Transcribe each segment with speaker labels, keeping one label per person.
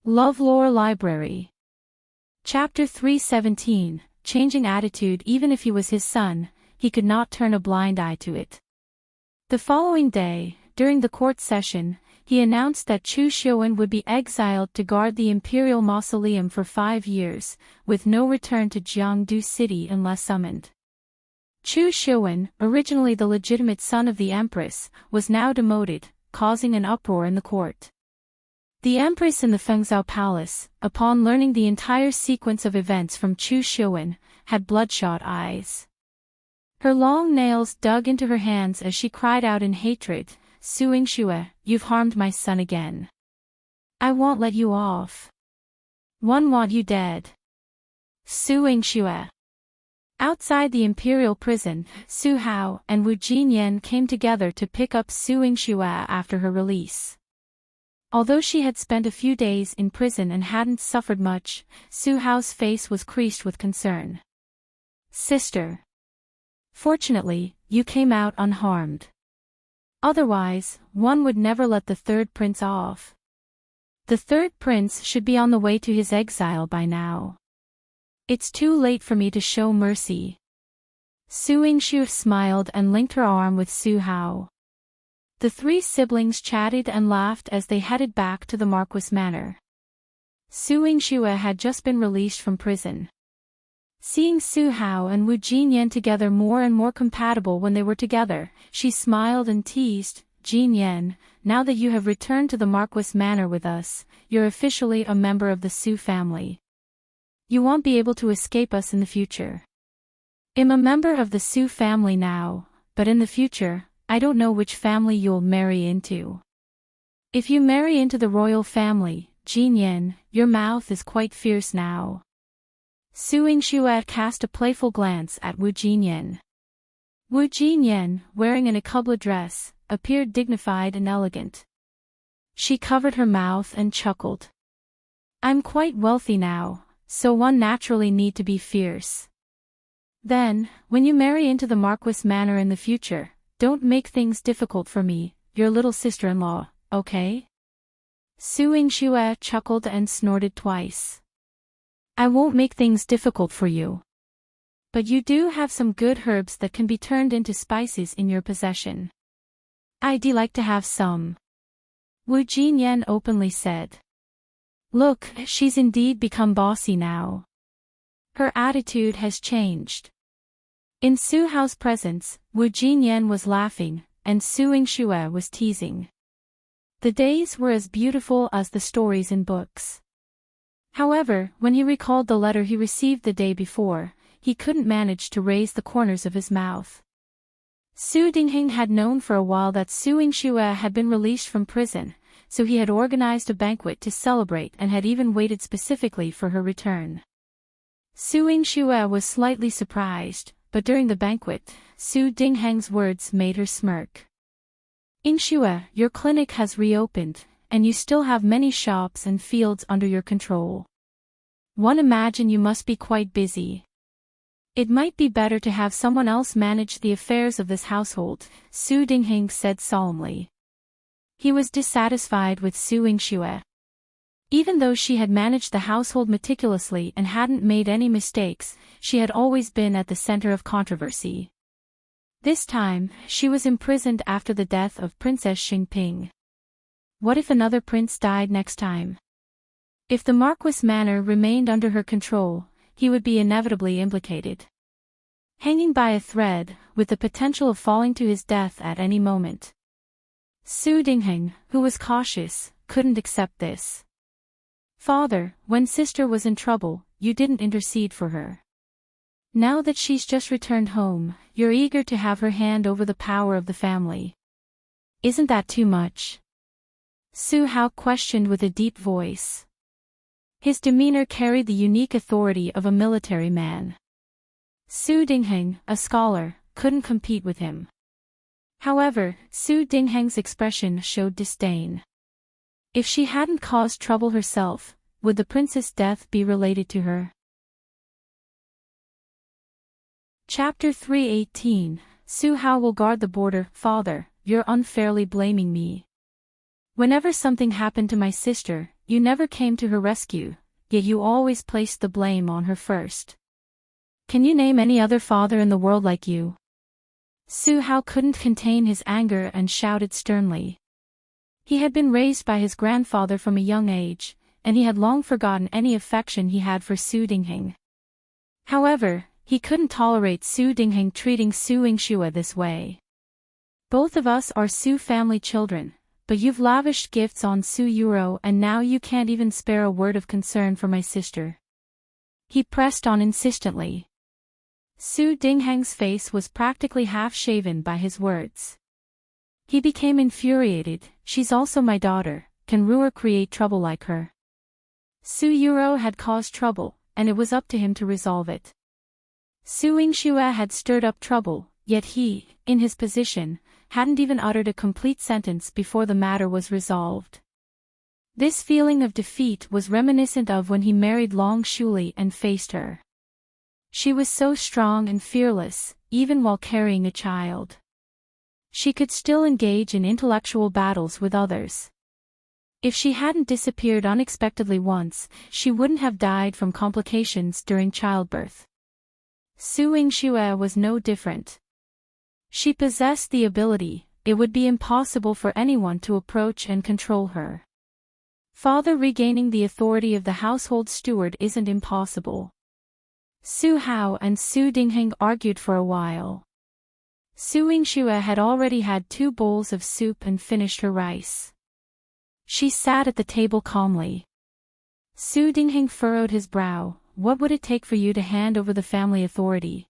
Speaker 1: LoveLore Library. Chapter 317, Changing Attitude. Even if he was his son, he could not turn a blind eye to it. The following day, during the court session, he announced that Chu Xiuan would be exiled to guard the imperial mausoleum for 5 years, with no return to Jiangdu City unless summoned. Chu Xiuan, originally the legitimate son of the Empress, was now demoted, causing an uproar in the court. The Empress in the Fengzhou Palace, upon learning the entire sequence of events from Chu Xiuan, had bloodshot eyes. Her long nails dug into her hands as she cried out in hatred, "Su Yingxue, you've harmed my son again. I won't let you off. One want you dead. Su Yingxue." Outside the imperial prison, Su Hao and Wu Jinyan came together to pick up Su Yingxue after her release. Although she had spent a few days in prison and hadn't suffered much, Su Hao's face was creased with concern. "Sister. Fortunately, you came out unharmed. Otherwise, one would never let the third prince off. The third prince should be on the way to his exile by now. It's too late for me to show mercy." Su Yingxue smiled and linked her arm with Su Hao. The three siblings chatted and laughed as they headed back to the Marquis Manor. Su Yingxue had just been released from prison. Seeing Su Hao and Wu Jinyan together more and more compatible when they were together, she smiled and teased, "Jinyan, now that you have returned to the Marquis Manor with us, you're officially a member of the Su family. You won't be able to escape us in the future. I'm a member of the Su family now, but in the future, I don't know which family you'll marry into. If you marry into the royal family, Jinyan, your mouth is quite fierce now." Su Yingxue cast a playful glance at Wu Jinyan. Wu Jinyan, wearing an Accompany dress, appeared dignified and elegant. She covered her mouth and chuckled. "I'm quite wealthy now, so one naturally need to be fierce. Then, when you marry into the Marquis Manor in the future, don't make things difficult for me, your little sister-in-law, okay?" Su Yingxue chuckled and snorted twice. "I won't make things difficult for you. But you do have some good herbs that can be turned into spices in your possession. I'd like to have some," Wu Jinyan openly said. Look, she's indeed become bossy now. Her attitude has changed. In Su Hao's presence, Wu Jinyan was laughing, and Su Yingxue was teasing. The days were as beautiful as the stories in books. However, when he recalled the letter he received the day before, he couldn't manage to raise the corners of his mouth. Su Dingheng had known for a while that Su Yingxue had been released from prison, so he had organized a banquet to celebrate and had even waited specifically for her return. Su Yingxue was slightly surprised, but during the banquet, Su Dingheng's words made her smirk. "Yingxue, your clinic has reopened, and you still have many shops and fields under your control. One imagine you must be quite busy. It might be better to have someone else manage the affairs of this household," Su Dingheng said solemnly. He was dissatisfied with Su Yingxue. Even though she had managed the household meticulously and hadn't made any mistakes, she had always been at the center of controversy. This time, she was imprisoned after the death of Princess Xingping. What if another prince died next time? If the Marquis Manor remained under her control, he would be inevitably implicated. Hanging by a thread, with the potential of falling to his death at any moment. Su Dingheng, who was cautious, couldn't accept this. "Father, when sister was in trouble, you didn't intercede for her. Now that she's just returned home, you're eager to have her hand over the power of the family. Isn't that too much?" Su Hao questioned with a deep voice. His demeanor carried the unique authority of a military man. Su Dingheng, a scholar, couldn't compete with him. However, Su Dingheng's expression showed disdain. If she hadn't caused trouble herself, would the prince's death be related to her? Chapter 318, Su Hao will guard the border. "Father, you're unfairly blaming me. Whenever something happened to my sister, you never came to her rescue, yet you always placed the blame on her first. Can you name any other father in the world like you? Su Hao couldn't contain his anger and shouted sternly. He had been raised by his grandfather from a young age, and he had long forgotten any affection he had for Su Dingheng. However, he couldn't tolerate Su Dingheng treating Su Yingxue this way. Both of us are Su family children, but you've lavished gifts on Su Yuro and now you can't even spare a word of concern for my sister. He pressed on insistently. Su Dingheng's face was practically half-shaven by his words. He became infuriated. She's also my daughter, can Ruan create trouble like her? Su Yuro had caused trouble, and it was up to him to resolve it. Su Yingxue had stirred up trouble, yet he, in his position, hadn't even uttered a complete sentence before the matter was resolved. This feeling of defeat was reminiscent of when he married Long Shuli and faced her. She was so strong and fearless, even while carrying a child. She could still engage in intellectual battles with others. If she hadn't disappeared unexpectedly once, she wouldn't have died from complications during childbirth. Su Yingxue was no different. She possessed the ability, it would be impossible for anyone to approach and control her. Father regaining the authority of the household steward isn't impossible. Su Hao and Su Dingheng argued for a while. Su Yingxue had already had 2 bowls of soup and finished her rice. She sat at the table calmly. Su Dingheng furrowed his brow. What would it take for you to hand over the family authority?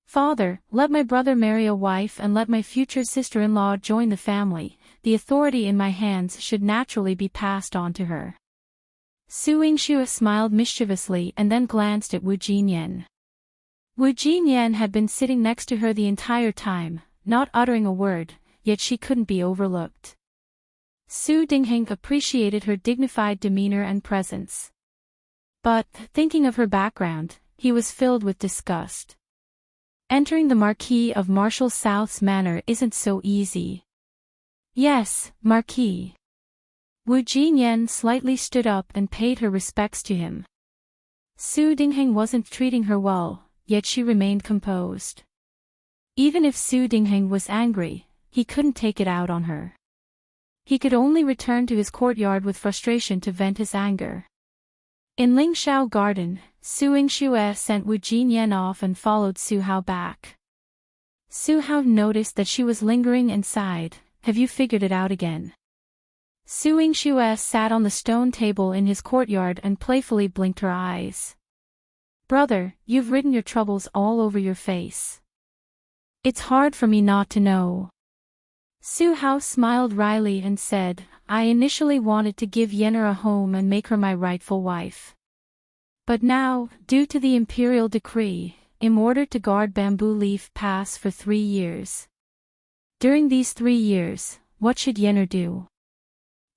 Speaker 1: Father, let my brother marry a wife and let my future sister-in-law join the family. The authority in my hands should naturally be passed on to her. Su Yingxue smiled mischievously and then glanced at Wu Jinyan. Wu Jinyan had been sitting next to her the entire time, not uttering a word, yet she couldn't be overlooked. Su Dingheng appreciated her dignified demeanor and presence. But, thinking of her background, he was filled with disgust. Entering the Marquis of Marshall South's manor isn't so easy. Yes, Marquis. Wu Jinyan slightly stood up and paid her respects to him. Su Dingheng wasn't treating her well, yet she remained composed. Even if Su Dingheng was angry, he couldn't take it out on her. He could only return to his courtyard with frustration to vent his anger. In Lingxiao Garden, Su Yingxue sent Wu Jinyan off and followed Su Hao back. Su Hao noticed that she was lingering and sighed. Have you figured it out again? Su Yingxue sat on the stone table in his courtyard and playfully blinked her eyes. Brother, you've written your troubles all over your face. It's hard for me not to know. Su Hao smiled wryly and said, I initially wanted to give Yenner a home and make her my rightful wife. But now, due to the imperial decree, I'm ordered to guard Bamboo Leaf Pass for 3 years. During these 3 years, what should Yenner do?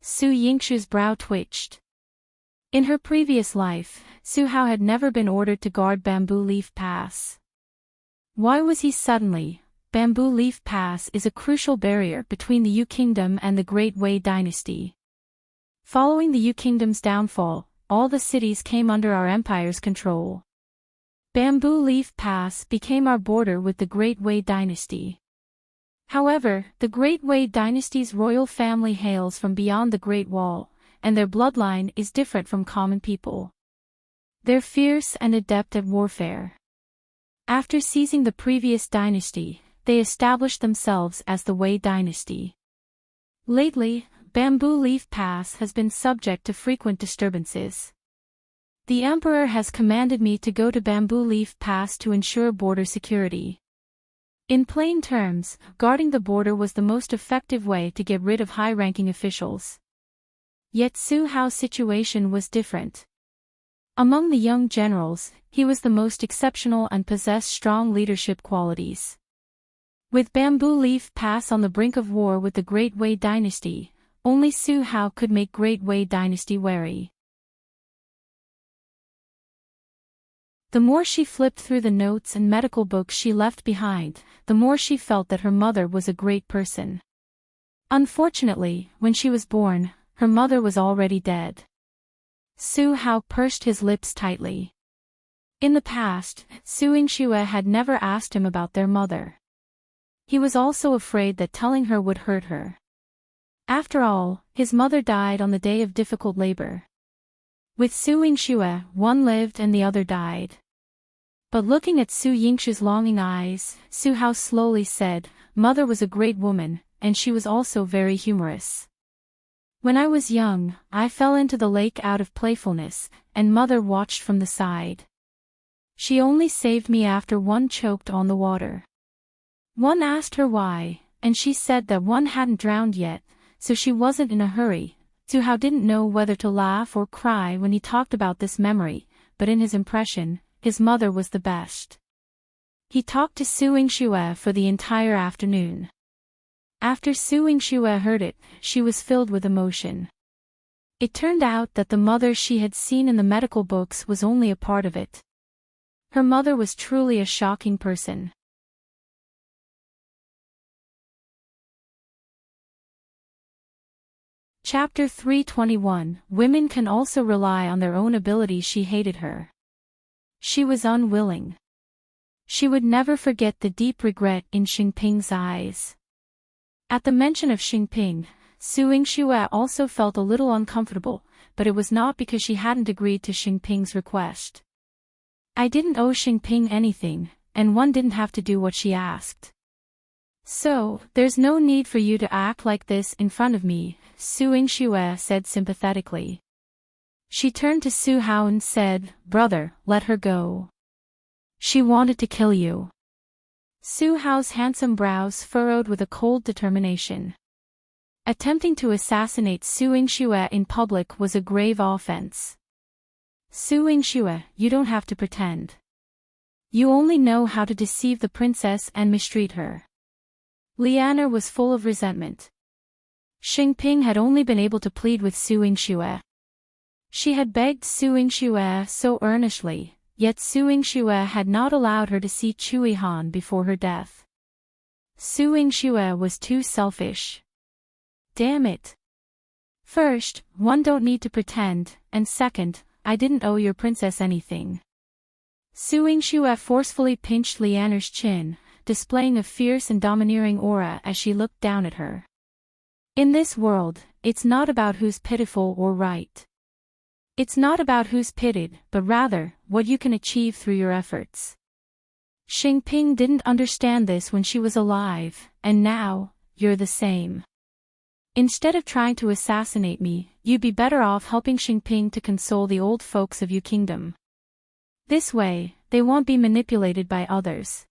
Speaker 1: Su Yingxue's brow twitched. In her previous life, Su Hao had never been ordered to guard Bamboo Leaf Pass. Why was he suddenly? Bamboo Leaf Pass is a crucial barrier between the Yu Kingdom and the Great Wei Dynasty. Following the Yu Kingdom's downfall, all the cities came under our empire's control. Bamboo Leaf Pass became our border with the Great Wei Dynasty. However, the Great Wei Dynasty's royal family hails from beyond the Great Wall, and their bloodline is different from common people. They're fierce and adept at warfare. After seizing the previous dynasty, they established themselves as the Wei Dynasty. Lately, Bamboo Leaf Pass has been subject to frequent disturbances. The Emperor has commanded me to go to Bamboo Leaf Pass to ensure border security. In plain terms, guarding the border was the most effective way to get rid of high-ranking officials. Yet Su Hao's situation was different. Among the young generals, he was the most exceptional and possessed strong leadership qualities. With Bamboo Leaf Pass on the brink of war with the Great Wei Dynasty, only Su Hao could make Great Wei Dynasty wary. The more she flipped through the notes and medical books she left behind, the more she felt that her mother was a great person. Unfortunately, when she was born, her mother was already dead. Su Hao pursed his lips tightly. In the past, Su Yingxue had never asked him about their mother. He was also afraid that telling her would hurt her. After all, his mother died on the day of difficult labor. With Su Yingxue, one lived and the other died. But looking at Su Yingxue's longing eyes, Su Hao slowly said, "Mother was a great woman, and she was also very humorous. When I was young, I fell into the lake out of playfulness, and mother watched from the side. She only saved me after one choked on the water. One asked her why, and she said that one hadn't drowned yet, so she wasn't in a hurry." Su Hao didn't know whether to laugh or cry when he talked about this memory, but in his impression, his mother was the best. He talked to Su Yingxue for the entire afternoon. After Su Yingxue heard it, she was filled with emotion. It turned out that the mother she had seen in the medical books was only a part of it. Her mother was truly a shocking person. Chapter 321, Women can also rely on their own ability. She hated her. She was unwilling. She would never forget the deep regret in Xingping's eyes. At the mention of Xingping, Su Yingxue also felt a little uncomfortable, but it was not because she hadn't agreed to Xingping's request. "I didn't owe Xingping anything, and one didn't have to do what she asked. So, there's no need for you to act like this in front of me," Su Yingxue said sympathetically. She turned to Su Hao and said, "Brother, let her go. She wanted to kill you." Su Hao's handsome brows furrowed with a cold determination. Attempting to assassinate Su Yingxue in public was a grave offense. "Su Yingxue, you don't have to pretend. You only know how to deceive the princess and mistreat her." Lian was full of resentment. Xingping had only been able to plead with Su Yingxue. She had begged Su Yingxue so earnestly, yet Su Yingxue had not allowed her to see Yihan before her death. Su Yingxue was too selfish. Damn it. First, one don't need to pretend, and second, I didn't owe your princess anything. Su Yingxue forcefully pinched Lian's chin, displaying a fierce and domineering aura as she looked down at her. In this world, it's not about who's pitiful or right. It's not about who's pitied, but rather, what you can achieve through your efforts. Xingping didn't understand this when she was alive, and now, you're the same. Instead of trying to assassinate me, you'd be better off helping Xingping to console the old folks of your kingdom. This way, they won't be manipulated by others.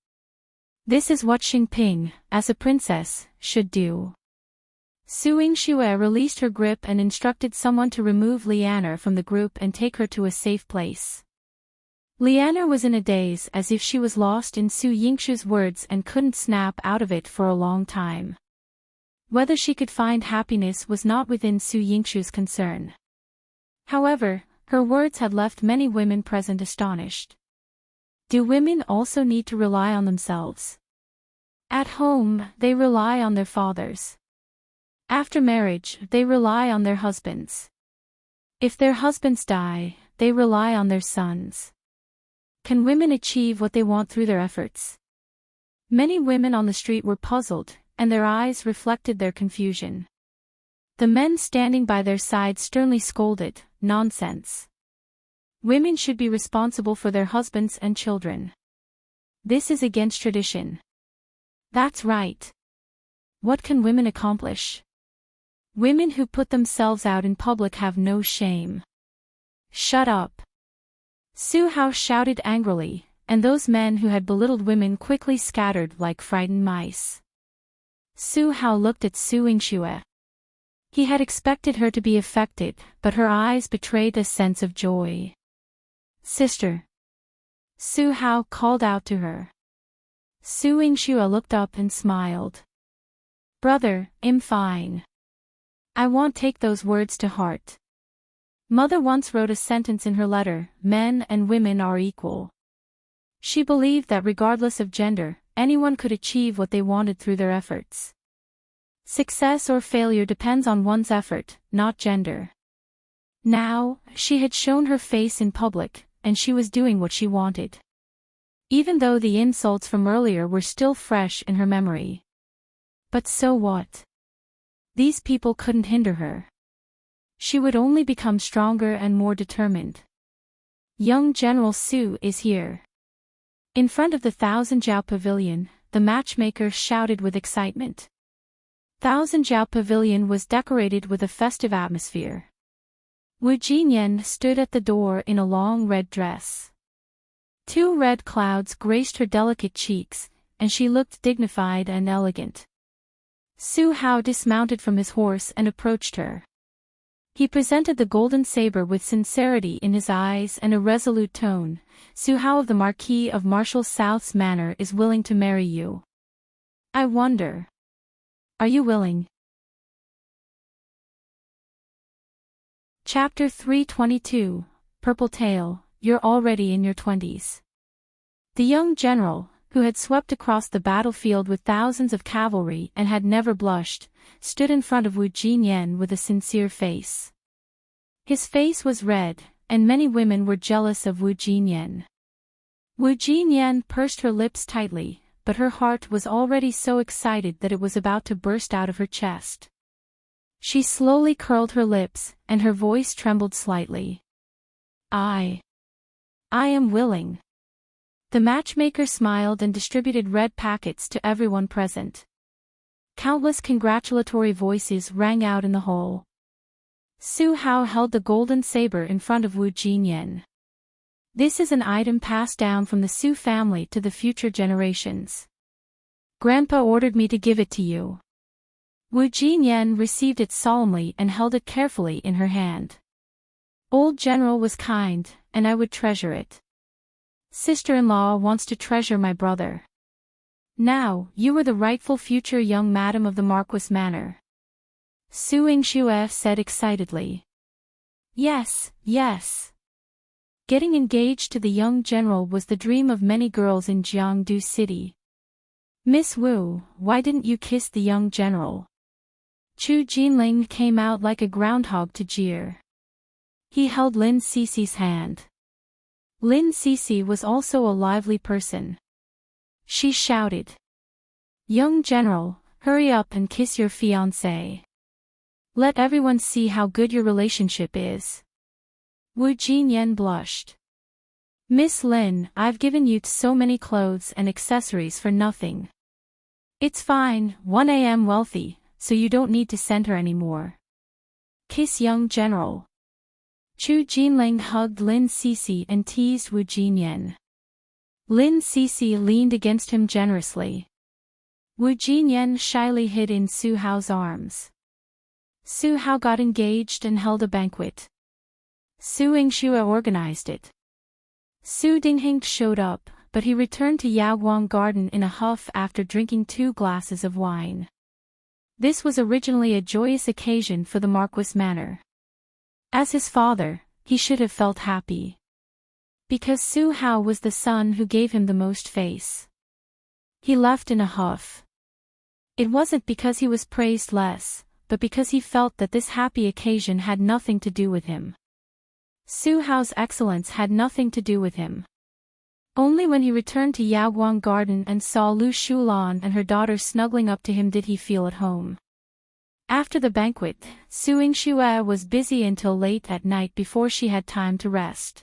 Speaker 1: This is what Xingping, as a princess, should do. Su Yingxue released her grip and instructed someone to remove Lian from the group and take her to a safe place. Lian was in a daze as if she was lost in Su Yingxue's words and couldn't snap out of it for a long time. Whether she could find happiness was not within Su Yingxue's concern. However, her words had left many women present astonished. Do women also need to rely on themselves? At home, they rely on their fathers. After marriage, they rely on their husbands. If their husbands die, they rely on their sons. Can women achieve what they want through their efforts? Many women on the street were puzzled, and their eyes reflected their confusion. The men standing by their side sternly scolded, "Nonsense. Women should be responsible for their husbands and children. This is against tradition." That's right. What can women accomplish? Women who put themselves out in public have no shame. Shut up. Su Hao shouted angrily, and those men who had belittled women quickly scattered like frightened mice. Su Hao looked at Su Yingxue. He had expected her to be affected, but her eyes betrayed a sense of joy. "Sister." Su Hao called out to her. Su Yingxue looked up and smiled. "Brother, I'm fine. I won't take those words to heart. Mother once wrote a sentence in her letter, 'Men and women are equal.' She believed that regardless of gender, anyone could achieve what they wanted through their efforts." Success or failure depends on one's effort, not gender. Now, she had shown her face in public, and she was doing what she wanted. Even though the insults from earlier were still fresh in her memory. But so what? These people couldn't hinder her. She would only become stronger and more determined. Young General Su is here. In front of the Thousand Jiao Pavilion, the matchmaker shouted with excitement. Thousand Jiao Pavilion was decorated with a festive atmosphere. Wu Jinyan stood at the door in a long red dress. 2 red clouds graced her delicate cheeks, and she looked dignified and elegant. Su Hao dismounted from his horse and approached her. He presented the golden saber with sincerity in his eyes and a resolute tone. Su Hao of the Marquis of Marshall South's manor is willing to marry you. I wonder. Are you willing? Chapter 322, Purple Tail, You're already in your 20s. The young general, who had swept across the battlefield with thousands of cavalry and had never blushed, stood in front of Wu Jinyan with a sincere face. His face was red, and many women were jealous of Wu Jinyan. Wu Jinyan pursed her lips tightly, but her heart was already so excited that it was about to burst out of her chest. She slowly curled her lips, and her voice trembled slightly. I am willing. The matchmaker smiled and distributed red packets to everyone present. Countless congratulatory voices rang out in the hall. Su Hao held the golden saber in front of Wu Jinyan. This is an item passed down from the Su family to the future generations. Grandpa ordered me to give it to you. Wu Jinyan received it solemnly and held it carefully in her hand. Old General was kind, and I would treasure it. Sister-in-law wants to treasure my brother. Now, you are the rightful future young madam of the Marquis Manor. Su Yingxue said excitedly. Yes, yes. Getting engaged to the young general was the dream of many girls in Jiangdu City. Miss Wu, why didn't you kiss the young general? Chu Jinling came out like a groundhog to jeer. He held Lin Sisi's hand. Lin Sisi was also a lively person. She shouted. Young general, hurry up and kiss your fiancé. Let everyone see how good your relationship is. Wu Jinyan blushed. Miss Lin, I've given you so many clothes and accessories for nothing. It's fine, 1 a.m. wealthy, so you don't need to send her anymore. Kiss young general. Chu Jinling hugged Lin Sisi and teased Wu Jinyan. Lin Sisi leaned against him generously. Wu Jinyan shyly hid in Su Hao's arms. Su Hao got engaged and held a banquet. Su Yingxue organized it. Su Dingheng showed up, but he returned to Yaoguang Garden in a huff after drinking 2 glasses of wine. This was originally a joyous occasion for the Marquis Manor. As his father, he should have felt happy. Because Su Hao was the son who gave him the most face. He left in a huff. It wasn't because he was praised less, but because he felt that this happy occasion had nothing to do with him. Su Hao's excellence had nothing to do with him. Only when he returned to Yaoguang Garden and saw Lu Shulan and her daughter snuggling up to him did he feel at home. After the banquet, Su Yingxue was busy until late at night before she had time to rest.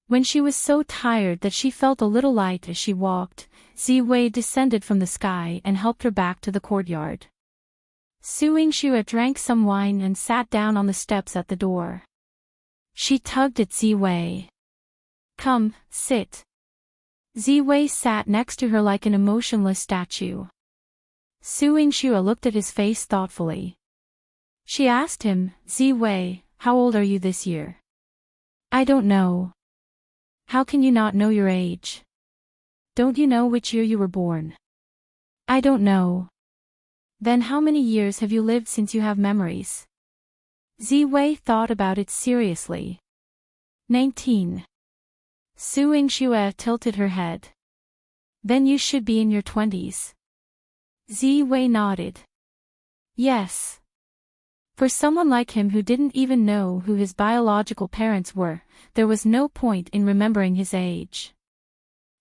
Speaker 1: When she was so tired that she felt a little light as she walked, Ziwei descended from the sky and helped her back to the courtyard. Su Yingxue drank some wine and sat down on the steps at the door. She tugged at Ziwei. Come, sit. Ziwei sat next to her like an emotionless statue. Su Yingxue looked at his face thoughtfully. She asked him, Ziwei, how old are you this year? I don't know. How can you not know your age? Don't you know which year you were born? I don't know. Then how many years have you lived since you have memories? Ziwei thought about it seriously. 19. Su Yingxue tilted her head. Then you should be in your 20s. Ziwei nodded. Yes. For someone like him who didn't even know who his biological parents were, there was no point in remembering his age.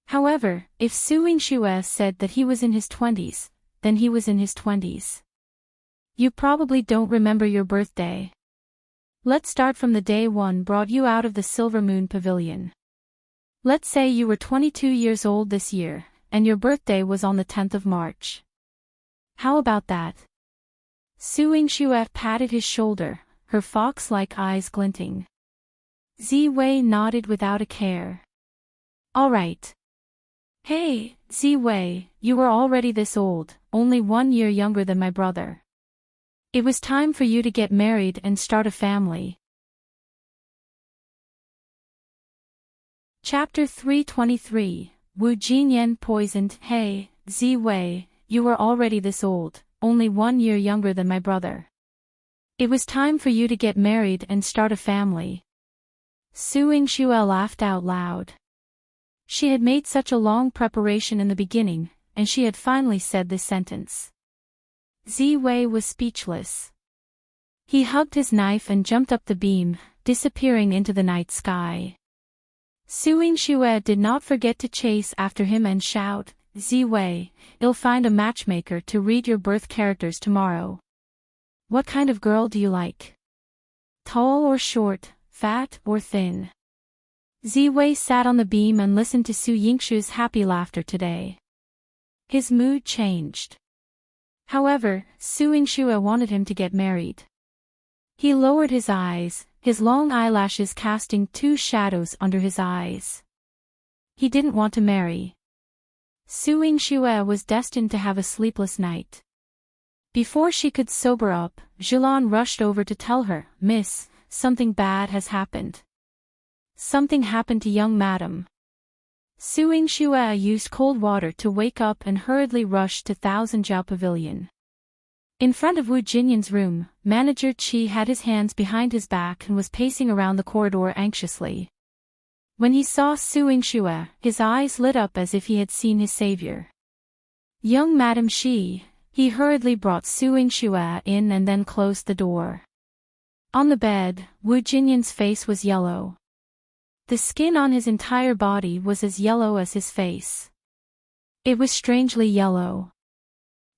Speaker 1: However, if Su Yingxue said that he was in his 20s, then he was in his 20s. You probably don't remember your birthday. Let's start from the day one brought you out of the Silver Moon Pavilion. Let's say you were 22 years old this year, and your birthday was on the 10th of March. How about that? Su Yingxue patted his shoulder, her fox-like eyes glinting. Ziwei nodded without a care. All right. Hey, Ziwei, you were already this old, only 1 year younger than my brother. It was time for you to get married and start a family. Chapter 323, Wu Jinyan poisoned. Hey, Ziwei, you were already this old, only 1 year younger than my brother. It was time for you to get married and start a family. Su Yingxue laughed out loud. She had made such a long preparation in the beginning, and she had finally said this sentence. Ziwei was speechless. He hugged his knife and jumped up the beam, disappearing into the night sky. Su Yingxue did not forget to chase after him and shout, Ziwei, I'll find a matchmaker to read your birth characters tomorrow. What kind of girl do you like? Tall or short, fat or thin? Ziwei sat on the beam and listened to Su Yingxue's happy laughter today. His mood changed. However, Su Yingxue wanted him to get married. He lowered his eyes, his long eyelashes casting 2 shadows under his eyes. He didn't want to marry. Su Yingxue was destined to have a sleepless night. Before she could sober up, Yihan rushed over to tell her, Miss, something bad has happened. Something happened to young madam. Su Yingxue used cold water to wake up and hurriedly rushed to Thousand Jiao Pavilion. In front of Wu Jinyan's room, Manager Qi had his hands behind his back and was pacing around the corridor anxiously. When he saw Su Yingxue, his eyes lit up as if he had seen his savior. Young Madam Xi, he hurriedly brought Su Yingxue in and then closed the door. On the bed, Wu Jinyan's face was yellow. The skin on his entire body was as yellow as his face. It was strangely yellow.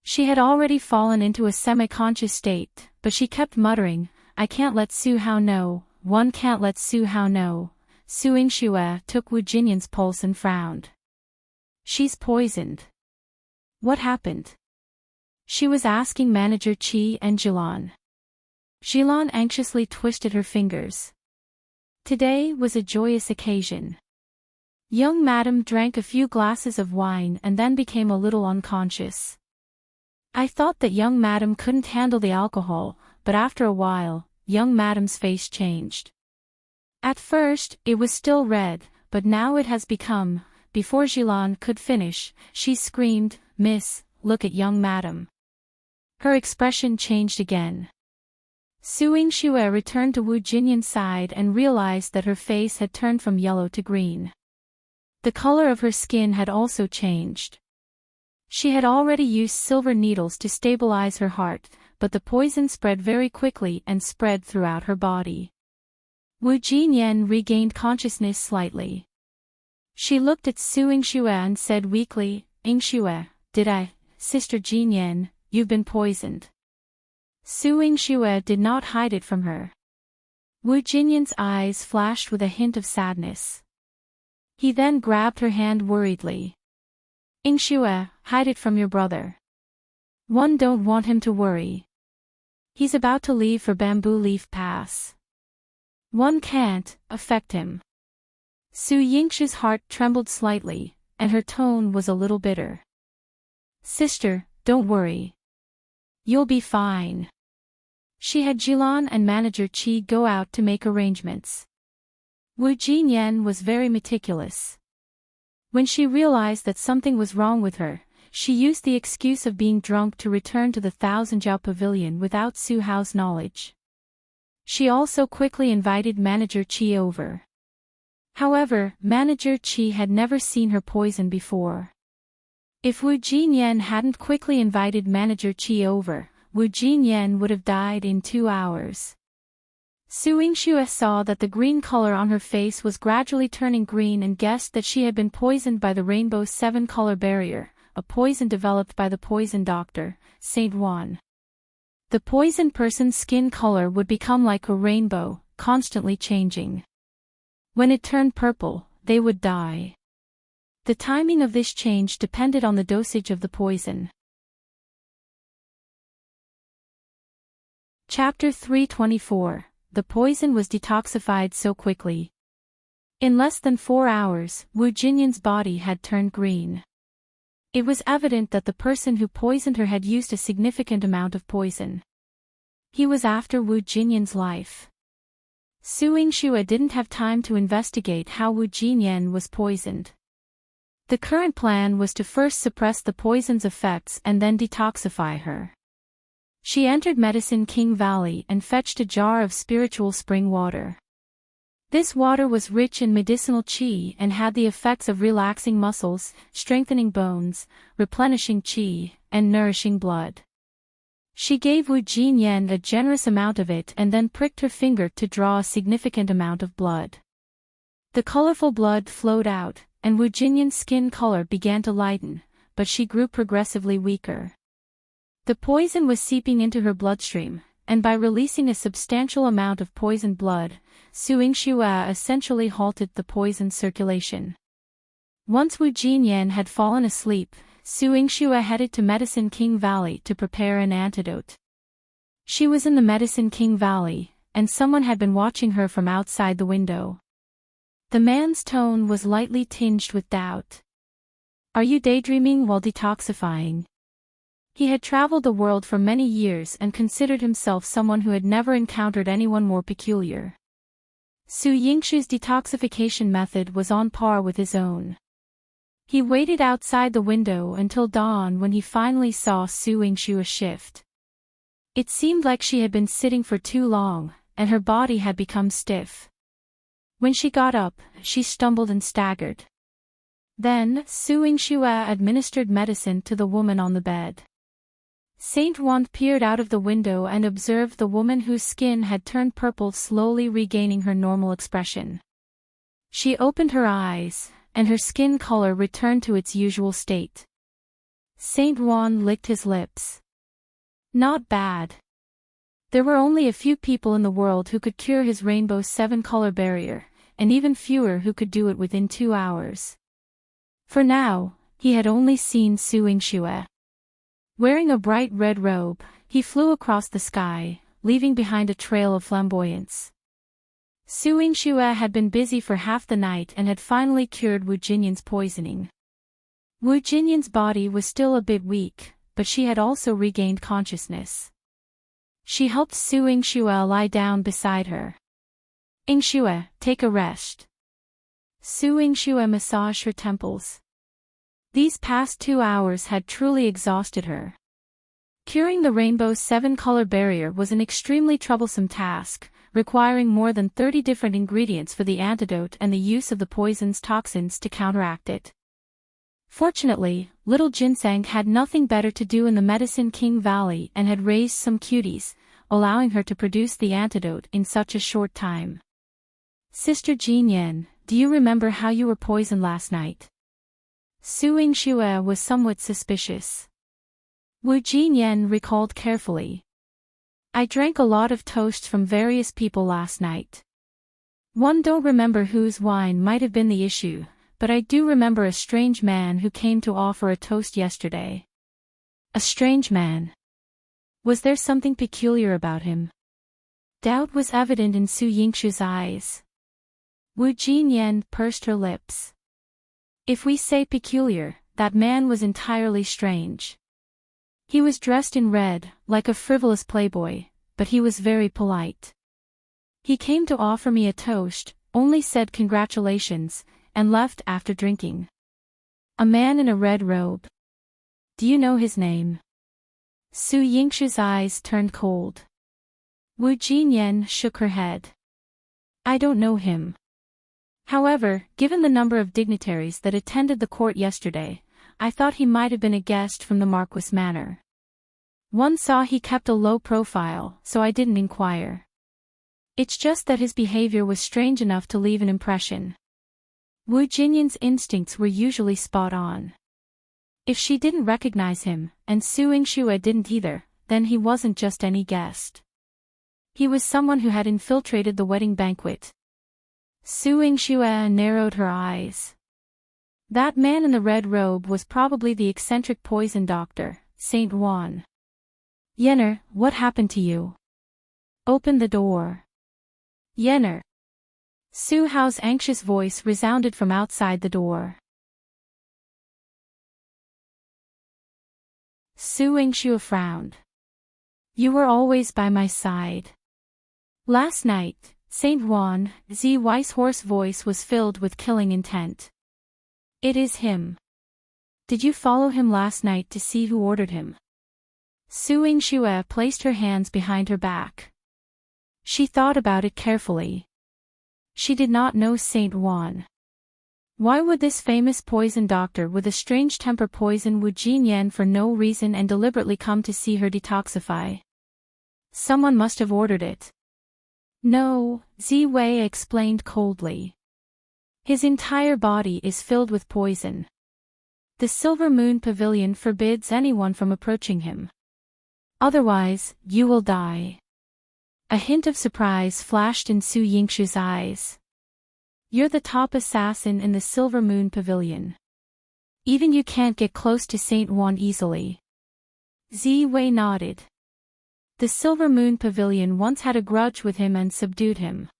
Speaker 1: She had already fallen into a semi-conscious state, but she kept muttering, I can't let Su Hao know, one can't let Su Hao know. Su Yingxue took Wu Jinyan's pulse and frowned. She's poisoned. What happened? She was asking Manager Qi and Yihan. Yihan anxiously twisted her fingers. Today was a joyous occasion. Young madam drank a few glasses of wine and then became a little unconscious. I thought that young madam couldn't handle the alcohol, but after a while, young madam's face changed. At first, it was still red, but now it has become, before Yihan could finish, she screamed, Miss, look at young madam. Her expression changed again. Su Yingxue returned to Wu Jinyan's side and realized that her face had turned from yellow to green. The color of her skin had also changed. She had already used silver needles to stabilize her heart, but the poison spread very quickly and spread throughout her body. Wu Jinyan regained consciousness slightly. She looked at Su Yingxue and said weakly, Yingxue, Sister Jinyan, you've been poisoned. Su Yingxue did not hide it from her. Wu Jinyan's eyes flashed with a hint of sadness. He then grabbed her hand worriedly. Yingxue, hide it from your brother. One don't want him to worry. He's about to leave for Bamboo Leaf Pass. One can't affect him. Su Yingxue's heart trembled slightly, and her tone was a little bitter. Sister, don't worry. You'll be fine. She had Yihan and Manager Qi go out to make arrangements. Wu Jinyan was very meticulous. When she realized that something was wrong with her, she used the excuse of being drunk to return to the Thousand Jiao Pavilion without Su Hao's knowledge. She also quickly invited Manager Qi over. However, Manager Qi had never seen her poison before. If Wu Jinyan hadn't quickly invited Manager Qi over, Wu Jinyan would have died in 2 hours. Yingxue saw that the green color on her face was gradually turning green and guessed that she had been poisoned by the Rainbow 7-color barrier, a poison developed by the poison doctor, Saint Ruan. The poisoned person's skin color would become like a rainbow, constantly changing. When it turned purple, they would die. The timing of this change depended on the dosage of the poison. Chapter 324. The poison was detoxified so quickly. In less than 4 hours, Wu Jinyan's body had turned green. It was evident that the person who poisoned her had used a significant amount of poison. He was after Wu Jinyan's life. Yingxue didn't have time to investigate how Wu Jinyan was poisoned. The current plan was to first suppress the poison's effects and then detoxify her. She entered Medicine King Valley and fetched a jar of spiritual spring water. This water was rich in medicinal qi and had the effects of relaxing muscles, strengthening bones, replenishing qi, and nourishing blood. She gave Wu Jinyan a generous amount of it and then pricked her finger to draw a significant amount of blood. The colorful blood flowed out, and Wu Jinyan's skin color began to lighten, but she grew progressively weaker. The poison was seeping into her bloodstream, and by releasing a substantial amount of poisoned blood, Yingxue essentially halted the poison's circulation. Once Wu Jinyan had fallen asleep, Yingxue headed to Medicine King Valley to prepare an antidote. She was in the Medicine King Valley, and someone had been watching her from outside the window. The man's tone was lightly tinged with doubt. "Are you daydreaming while detoxifying?" He had traveled the world for many years and considered himself someone who had never encountered anyone more peculiar. Yingxue's detoxification method was on par with his own. He waited outside the window until dawn when he finally saw Yingxue shift. It seemed like she had been sitting for too long, and her body had become stiff. When she got up, she stumbled and staggered. Then, Yingxue administered medicine to the woman on the bed. Saint Ruan peered out of the window and observed the woman whose skin had turned purple slowly regaining her normal expression. She opened her eyes, and her skin color returned to its usual state. Saint Ruan licked his lips. Not bad. There were only a few people in the world who could cure his Rainbow 7-color barrier, and even fewer who could do it within 2 hours. For now, he had only seen Yingxue. Wearing a bright red robe, he flew across the sky, leaving behind a trail of flamboyance. Yingxue had been busy for half the night and had finally cured Wu Jinyan's poisoning. Wu Jinyan's body was still a bit weak, but she had also regained consciousness. She helped Yingxue lie down beside her. "Yingxue, take a rest." Yingxue massaged her temples. These past 2 hours had truly exhausted her. Curing the Rainbow 7-color barrier was an extremely troublesome task, requiring more than 30 different ingredients for the antidote and the use of the poison's toxins to counteract it. Fortunately, little Ginseng had nothing better to do in the Medicine King Valley and had raised some cuties, allowing her to produce the antidote in such a short time. "Sister Jinyan, do you remember how you were poisoned last night?" Yingxue was somewhat suspicious. Wu Jinyan recalled carefully. "I drank a lot of toast from various people last night. One don't remember whose wine might have been the issue, but I do remember a strange man who came to offer a toast yesterday." "A strange man? Was there something peculiar about him?" Doubt was evident in Yingxue's eyes. Wu Jinyan pursed her lips. "If we say peculiar, that man was entirely strange. He was dressed in red, like a frivolous playboy, but he was very polite. He came to offer me a toast, only said congratulations, and left after drinking." "A man in a red robe. Do you know his name?" Yingxue's eyes turned cold. Wu Jinyan shook her head. "I don't know him. However, given the number of dignitaries that attended the court yesterday, I thought he might have been a guest from the Marquis Manor." One saw he kept a low profile, so I didn't inquire. It's just that his behavior was strange enough to leave an impression. Wu Jinyan's instincts were usually spot on. If she didn't recognize him, and Su Yingxue didn't either, then he wasn't just any guest. He was someone who had infiltrated the wedding banquet. Su Yingxue narrowed her eyes. That man in the red robe was probably the eccentric poison doctor, Saint Juan. Yenner, what happened to you? Open the door. Yenner. Su Hao's anxious voice resounded from outside the door. Su Yingxue frowned. You were always by my side. Last night, Saint Juan, Zi Wei's hoarse voice was filled with killing intent. It is him. Did you follow him last night to see who ordered him? Su Yingxue placed her hands behind her back. She thought about it carefully. She did not know Saint Juan. Why would this famous poison doctor with a strange temper poison Wu Jinyan for no reason and deliberately come to see her detoxify? Someone must have ordered it. No, Zi Wei explained coldly. His entire body is filled with poison. The Silver Moon Pavilion forbids anyone from approaching him. Otherwise, you will die. A hint of surprise flashed in Su Yingxue's eyes. You're the top assassin in the Silver Moon Pavilion. Even you can't get close to Saint Juan easily. Zi Wei nodded. The Silver Moon Pavilion once had a grudge with him and subdued him.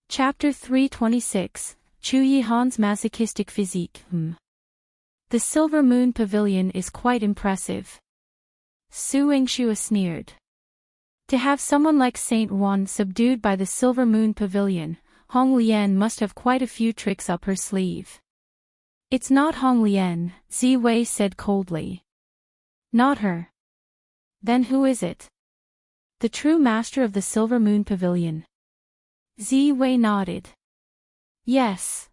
Speaker 1: Chapter 326, Chu Yihan's Masochistic Physique. The Silver Moon Pavilion is quite impressive. Su Yingxue sneered. To have someone like Saint Juan subdued by the Silver Moon Pavilion, Hong Lian must have quite a few tricks up her sleeve. It's not Hong Lian, Zi Wei said coldly. Not her. Then who is it? The true master of the Silver Moon Pavilion. Zi Wei nodded. Yes.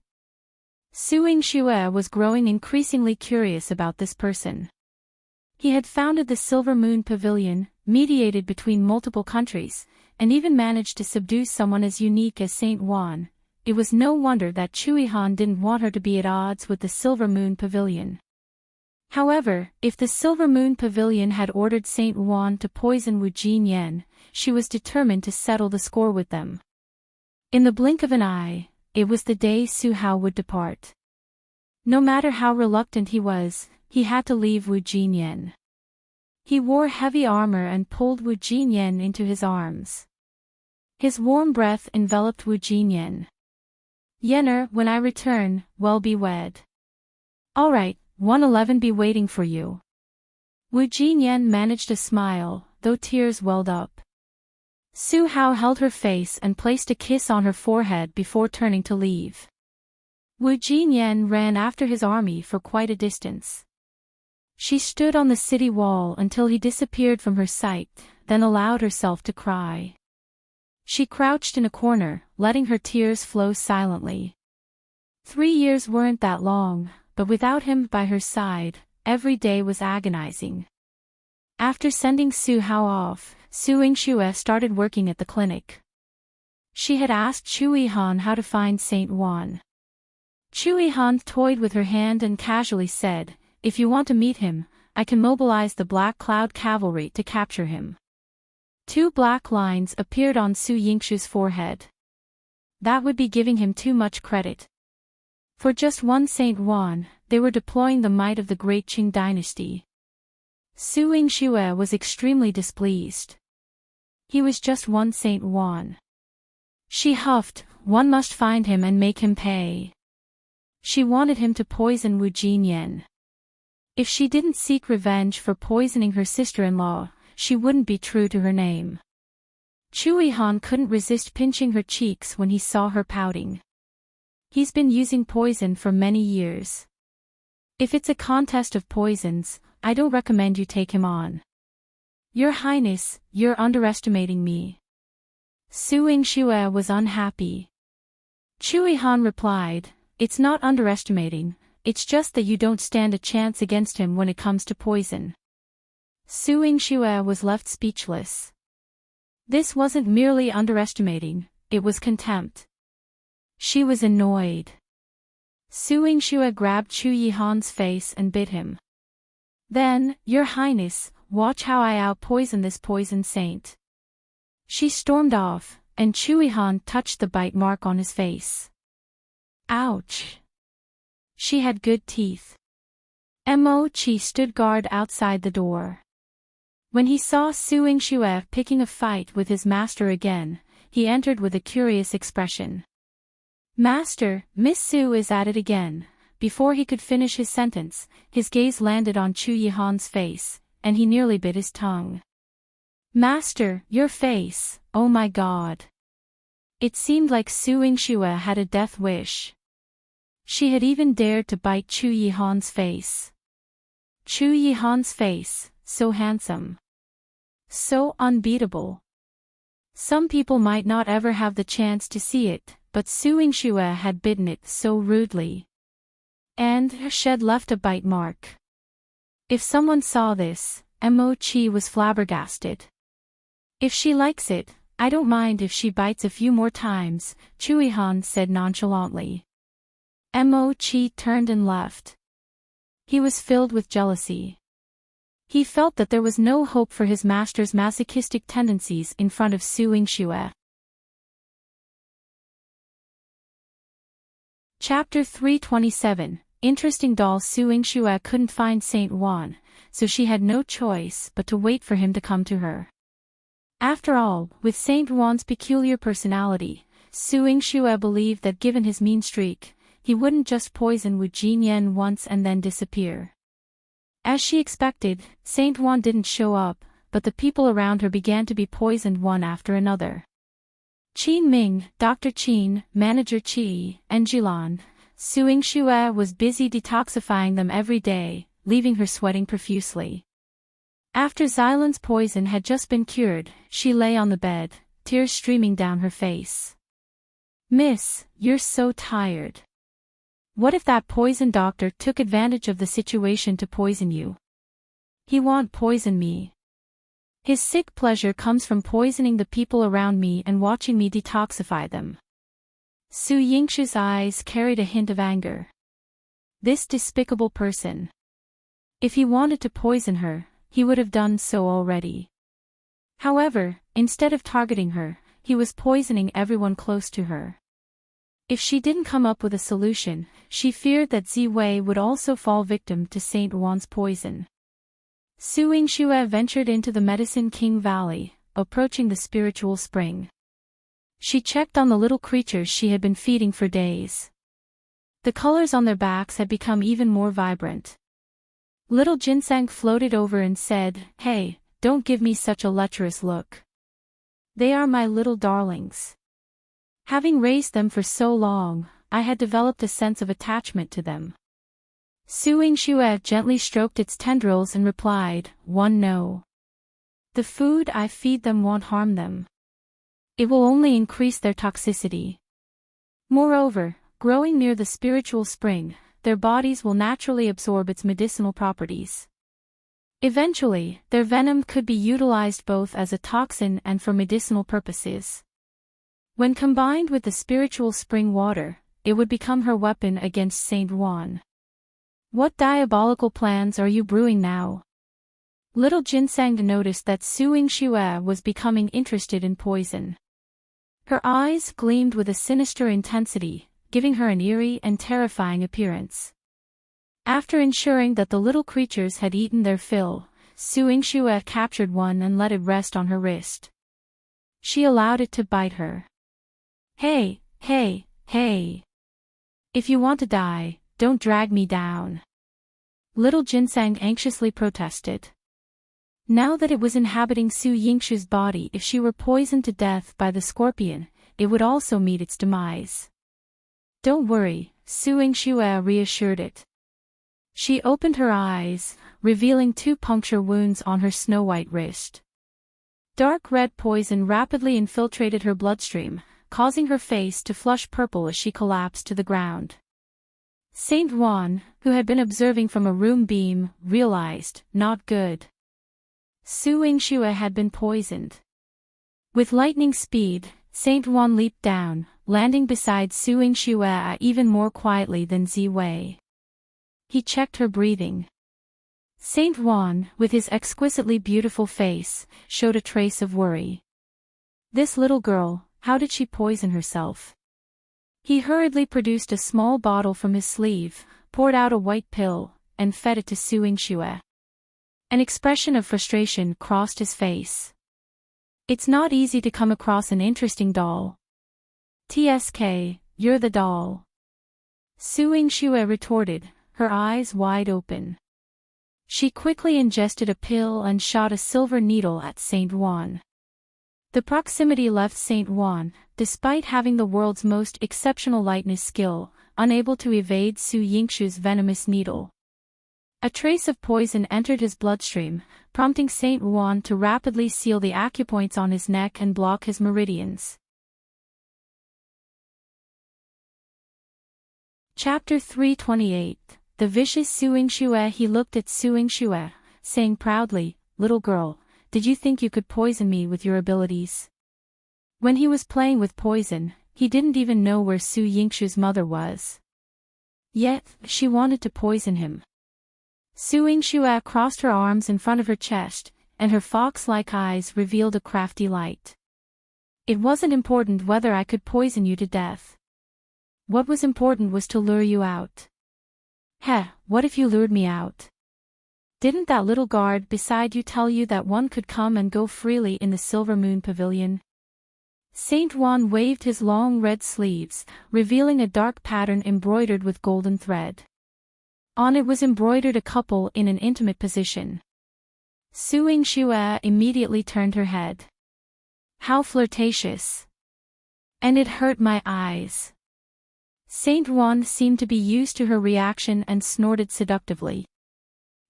Speaker 1: Su Yingxue was growing increasingly curious about this person. He had founded the Silver Moon Pavilion, mediated between multiple countries, and even managed to subdue someone as unique as Saint Juan. It was no wonder that Chu Yihan didn't want her to be at odds with the Silver Moon Pavilion. However, if the Silver Moon Pavilion had ordered Saint Juan to poison Wu Jinyan, she was determined to settle the score with them. In the blink of an eye, it was the day Su Hao would depart. No matter how reluctant he was, he had to leave Wu Jinyan. He wore heavy armor and pulled Wu Jinyan into his arms. His warm breath enveloped Wu Jinyan. Yenner, when I return, well be wed. All right, 111 be waiting for you. Wu Jinyan managed a smile, though tears welled up. Su Hao held her face and placed a kiss on her forehead before turning to leave. Wu Jinyan ran after his army for quite a distance. She stood on the city wall until he disappeared from her sight, then allowed herself to cry. She crouched in a corner, letting her tears flow silently. 3 years weren't that long, but without him by her side, every day was agonizing. After sending Su Hao off, Su Yingxue started working at the clinic. She had asked Chu Yihan how to find Saint Juan. Chu Yihan toyed with her hand and casually said, if you want to meet him, I can mobilize the Black Cloud Cavalry to capture him. 2 black lines appeared on Su Yingxue's forehead. That would be giving him too much credit. For just one Saint Juan, they were deploying the might of the great Qing dynasty. Su Yingxue was extremely displeased. He was just one Saint Juan. She huffed, one must find him and make him pay. She wanted him to poison Wu Jinyan. If she didn't seek revenge for poisoning her sister-in-law, she wouldn't be true to her name. Chu Yihan couldn't resist pinching her cheeks when he saw her pouting. He's been using poison for many years. If it's a contest of poisons, I don't recommend you take him on. Your Highness, you're underestimating me. Su Yingxue was unhappy. Chu Yihan replied, it's not underestimating, it's just that you don't stand a chance against him when it comes to poison." Su Yingxue was left speechless. This wasn't merely underestimating, it was contempt. She was annoyed. Su Yingxue grabbed Chu Yihan's face and bit him. "Then, Your Highness, watch how I out-poison this poison saint." She stormed off, and Chu Yihan touched the bite mark on his face. Ouch! She had good teeth. Mo-chi stood guard outside the door. When he saw Su Yingxue picking a fight with his master again, he entered with a curious expression. "Master, Miss Su is at it again." Before he could finish his sentence, his gaze landed on Chu Yihan's face, and he nearly bit his tongue. "Master, your face, oh my god." It seemed like Su Yingxue had a death wish. She had even dared to bite Chu Yihan's face. Chu Yihan's face, so handsome. So unbeatable. Some people might not ever have the chance to see it, but Su Yingxue had bitten it so rudely. And her shed left a bite mark. If someone saw this, Mo-chi was flabbergasted. "If she likes it, I don't mind if she bites a few more times," Chu Yihan said nonchalantly. Mo-chi turned and left. He was filled with jealousy. He felt that there was no hope for his master's masochistic tendencies in front of Su Yingxue. Chapter 327. Interesting doll. Su Yingxue couldn't find Saint Juan, so she had no choice but to wait for him to come to her. After all, with Saint Juan's peculiar personality, Su Yingxue believed that given his mean streak, he wouldn't just poison Wu Jinyan once and then disappear. As she expected, Saint Juan didn't show up, but the people around her began to be poisoned one after another. Qin Ming, Dr. Qin, Manager Qi, and Jilan. Su Yingxue was busy detoxifying them every day, leaving her sweating profusely. After Xilan's poison had just been cured, she lay on the bed, tears streaming down her face. "Miss, you're so tired. What if that poison doctor took advantage of the situation to poison you? He won't poison me. His sick pleasure comes from poisoning the people around me and watching me detoxify them." Su Yingxue's eyes carried a hint of anger. This despicable person. If he wanted to poison her, he would have done so already. However, instead of targeting her, he was poisoning everyone close to her. If she didn't come up with a solution, she feared that Ziwei would also fall victim to Saint Juan's poison. Su Yingxue ventured into the Medicine King Valley, approaching the spiritual spring. She checked on the little creatures she had been feeding for days. The colors on their backs had become even more vibrant. Little Ginseng floated over and said, "Hey, don't give me such a lecherous look. They are my little darlings. Having raised them for so long, I had developed a sense of attachment to them." Su Yingxue gently stroked its tendrils and replied, "No. The food I feed them won't harm them. It will only increase their toxicity. Moreover, growing near the spiritual spring, their bodies will naturally absorb its medicinal properties. Eventually, their venom could be utilized both as a toxin and for medicinal purposes. When combined with the spiritual spring water, it would become her weapon against Saint Juan." "What diabolical plans are you brewing now?" Little Ginseng noticed that Su Yingxue was becoming interested in poison. Her eyes gleamed with a sinister intensity, giving her an eerie and terrifying appearance. After ensuring that the little creatures had eaten their fill, Su Yingxue captured one and let it rest on her wrist. She allowed it to bite her. Hey! If you want to die, don't drag me down." Little Ginseng anxiously protested. Now that it was inhabiting Su Yingxue's body, if she were poisoned to death by the scorpion, it would also meet its demise. "Don't worry," Su Yingxue reassured it. She opened her eyes, revealing 2 puncture wounds on her snow-white wrist. Dark red poison rapidly infiltrated her bloodstream, causing her face to flush purple as she collapsed to the ground. Saint Juan, who had been observing from a room beam, realized, not good. Yingxue had been poisoned. With lightning speed, Saint Juan leaped down, landing beside Yingxue even more quietly than Ziwei. He checked her breathing. Saint Juan, with his exquisitely beautiful face, showed a trace of worry. This little girl, how did she poison herself? He hurriedly produced a small bottle from his sleeve, poured out a white pill, and fed it to Yingxue. An expression of frustration crossed his face. It's not easy to come across an interesting doll. TSK, you're the doll. Yingxue retorted, her eyes wide open. She quickly ingested a pill and shot a silver needle at Saint Juan. The proximity left Saint Juan, despite having the world's most exceptional lightness skill, unable to evade Yingxue's venomous needle. A trace of poison entered his bloodstream, prompting Saint Juan to rapidly seal the acupoints on his neck and block his meridians. Chapter 328. The vicious Yingxue. He looked at Yingxue, saying proudly, "Little girl, did you think you could poison me with your abilities?" When he was playing with poison, he didn't even know where Yingxue's mother was. Yet, she wanted to poison him. Yingxue crossed her arms in front of her chest, and her fox-like eyes revealed a crafty light. It wasn't important whether I could poison you to death. What was important was to lure you out. Heh, what if you lured me out? Didn't that little guard beside you tell you that one could come and go freely in the Silver Moon Pavilion? Saint Juan waved his long red sleeves, revealing a dark pattern embroidered with golden thread. On it was embroidered a couple in an intimate position. Yingxue immediately turned her head. How flirtatious! And it hurt my eyes. Saint Juan seemed to be used to her reaction and snorted seductively.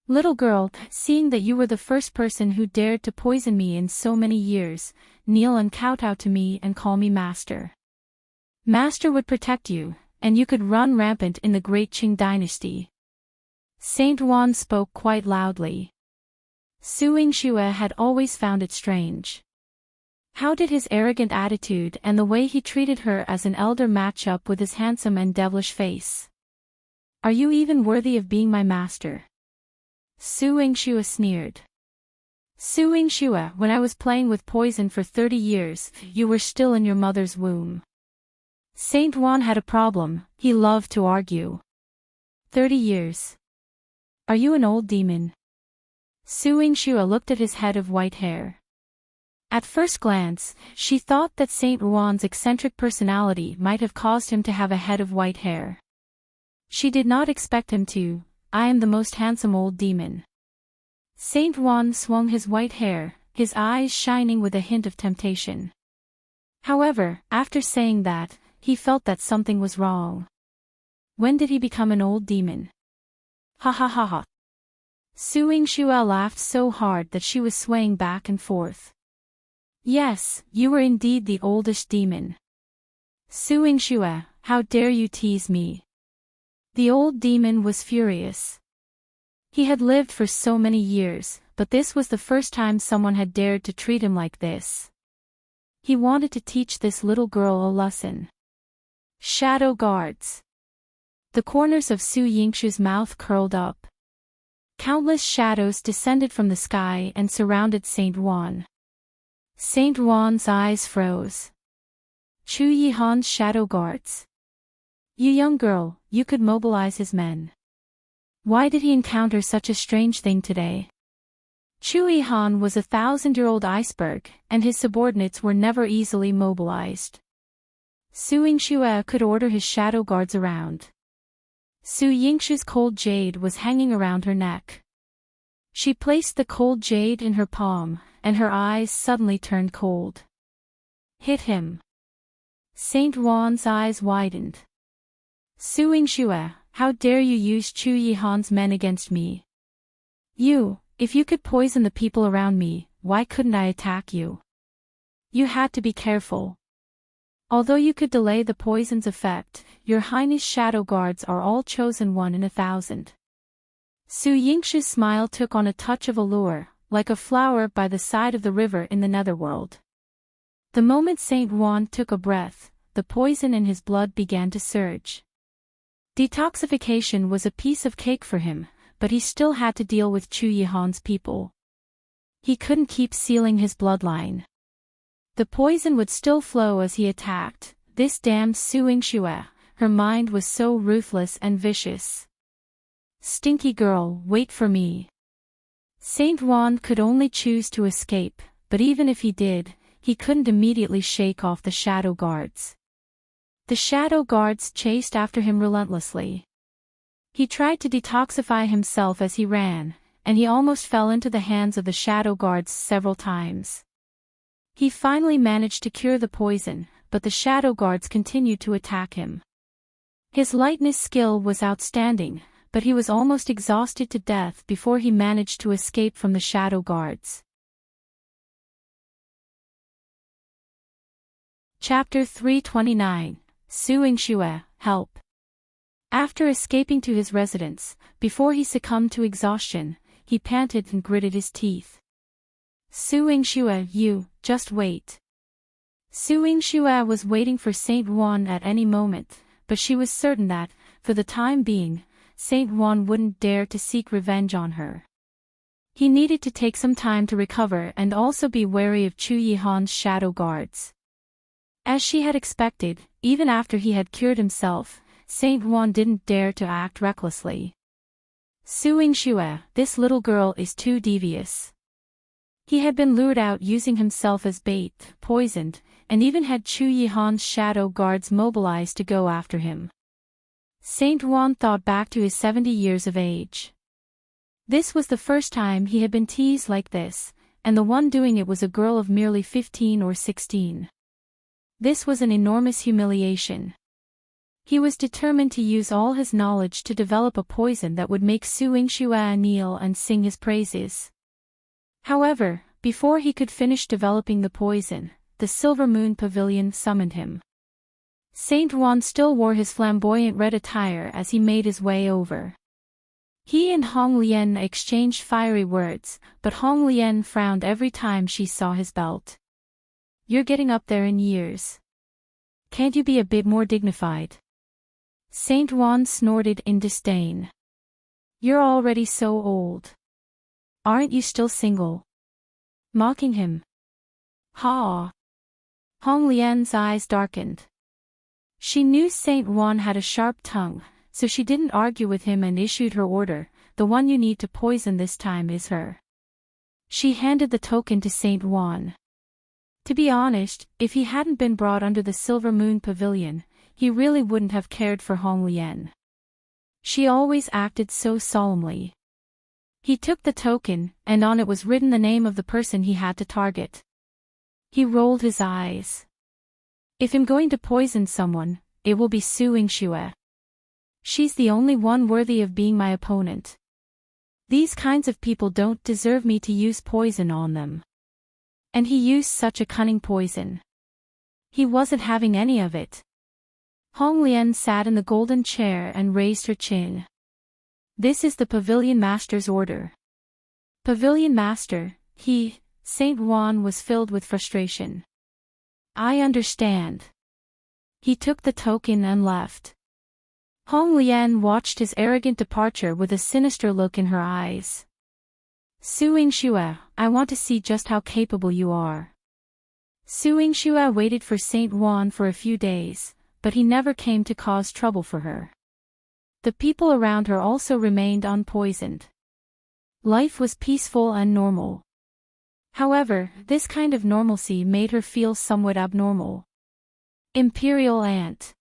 Speaker 1: Little girl, seeing that you were the first person who dared to poison me in so many years, kneel and kowtow to me and call me master. Master would protect you, and you could run rampant in the great Qing dynasty. Saint Juan spoke quite loudly. Yingxue had always found it strange. How did his arrogant attitude and the way he treated her as an elder match up with his handsome and devilish face? Are you even worthy of being my master? Yingxue sneered. Yingxue, when I was playing with poison for 30 years, you were still in your mother's womb. Saint Juan had a problem, he loved to argue. 30 years. Are you an old demon? Yingxue looked at his head of white hair. At first glance, she thought that Saint Ruan's eccentric personality might have caused him to have a head of white hair. She did not expect him to. I am the most handsome old demon. Saint Juan swung his white hair, his eyes shining with a hint of temptation. However, after saying that, he felt that something was wrong. When did he become an old demon? Ha ha ha ha. Yingxue laughed so hard that she was swaying back and forth. Yes, you were indeed the oldest demon. Yingxue, how dare you tease me? The old demon was furious. He had lived for so many years, but this was the first time someone had dared to treat him like this. He wanted to teach this little girl a lesson. Shadow guards. The corners of Yingxue's mouth curled up. Countless shadows descended from the sky and surrounded Saint Juan. Saint Juan's eyes froze. Yihan's shadow guards. You young girl, you could mobilize his men. Why did he encounter such a strange thing today? Yihan was a 1,000-year-old iceberg, and his subordinates were never easily mobilized. Yingxue could order his shadow guards around. Yingxue's cold jade was hanging around her neck. She placed the cold jade in her palm, and her eyes suddenly turned cold. Hit him. Saint Juan's eyes widened. Yingxue, how dare you use Yihan's men against me? If you could poison the people around me, why couldn't I attack you? You had to be careful. Although you could delay the poison's effect, your highness shadow guards are all chosen 1 in 1,000. Su Yingxue's smile took on a touch of allure, like a flower by the side of the river in the netherworld. The moment Saint Juan took a breath, the poison in his blood began to surge. Detoxification was a piece of cake for him, but he still had to deal with Chu Yihan's people. He couldn't keep sealing his bloodline. The poison would still flow as he attacked. This damned Su Yingxue, her mind was so ruthless and vicious. Stinky girl, wait for me. Saint Juan could only choose to escape, but even if he did, he couldn't immediately shake off the shadow guards. The shadow guards chased after him relentlessly. He tried to detoxify himself as he ran, and he almost fell into the hands of the shadow guards several times. He finally managed to cure the poison, but the shadow guards continued to attack him. His lightness skill was outstanding, but he was almost exhausted to death before he managed to escape from the shadow guards. Chapter 329, Su Yingxue, Help. After escaping to his residence, before he succumbed to exhaustion, he panted and gritted his teeth. Su Yingxue, you, just wait. Su Yingxue was waiting for Saint Juan at any moment, but she was certain that, for the time being, Saint Juan wouldn't dare to seek revenge on her. He needed to take some time to recover and also be wary of Chu Yihan's shadow guards. As she had expected, even after he had cured himself, Saint Juan didn't dare to act recklessly. Su Yingxue, this little girl is too devious. He had been lured out using himself as bait, poisoned, and even had Chu Yihan's shadow guards mobilized to go after him. Saint Juan thought back to his 70 years of age. This was the first time he had been teased like this, and the one doing it was a girl of merely 15 or 16. This was an enormous humiliation. He was determined to use all his knowledge to develop a poison that would make Su Yingxue kneel and sing his praises. However, before he could finish developing the poison, the Silver Moon Pavilion summoned him. Saint Juan still wore his flamboyant red attire as he made his way over. He and Hong Lian exchanged fiery words, but Hong Lian frowned every time she saw his belt. You're getting up there in years. Can't you be a bit more dignified? Saint Juan snorted in disdain. You're already so old. Aren't you still single? Mocking him. Ha! Hong Lian's eyes darkened. She knew Saint Juan had a sharp tongue, so she didn't argue with him and issued her order, the one you need to poison this time is her. She handed the token to Saint Juan. To be honest, if he hadn't been brought under the Silver Moon Pavilion, he really wouldn't have cared for Hong Lian. She always acted so solemnly. He took the token, and on it was written the name of the person he had to target. He rolled his eyes. If I'm going to poison someone, it will be Su Yingxue. She's the only one worthy of being my opponent. These kinds of people don't deserve me to use poison on them. And he used such a cunning poison. He wasn't having any of it. Hong Lian sat in the golden chair and raised her chin. This is the Pavilion Master's order. Pavilion Master, Saint Juan was filled with frustration. I understand. He took the token and left. Hong Lian watched his arrogant departure with a sinister look in her eyes. Su Yingxue, I want to see just how capable you are. Su Yingxue waited for Saint Juan for a few days, but he never came to cause trouble for her. The people around her also remained unpoisoned. Life was peaceful and normal. However, this kind of normalcy made her feel somewhat abnormal. Imperial Aunt.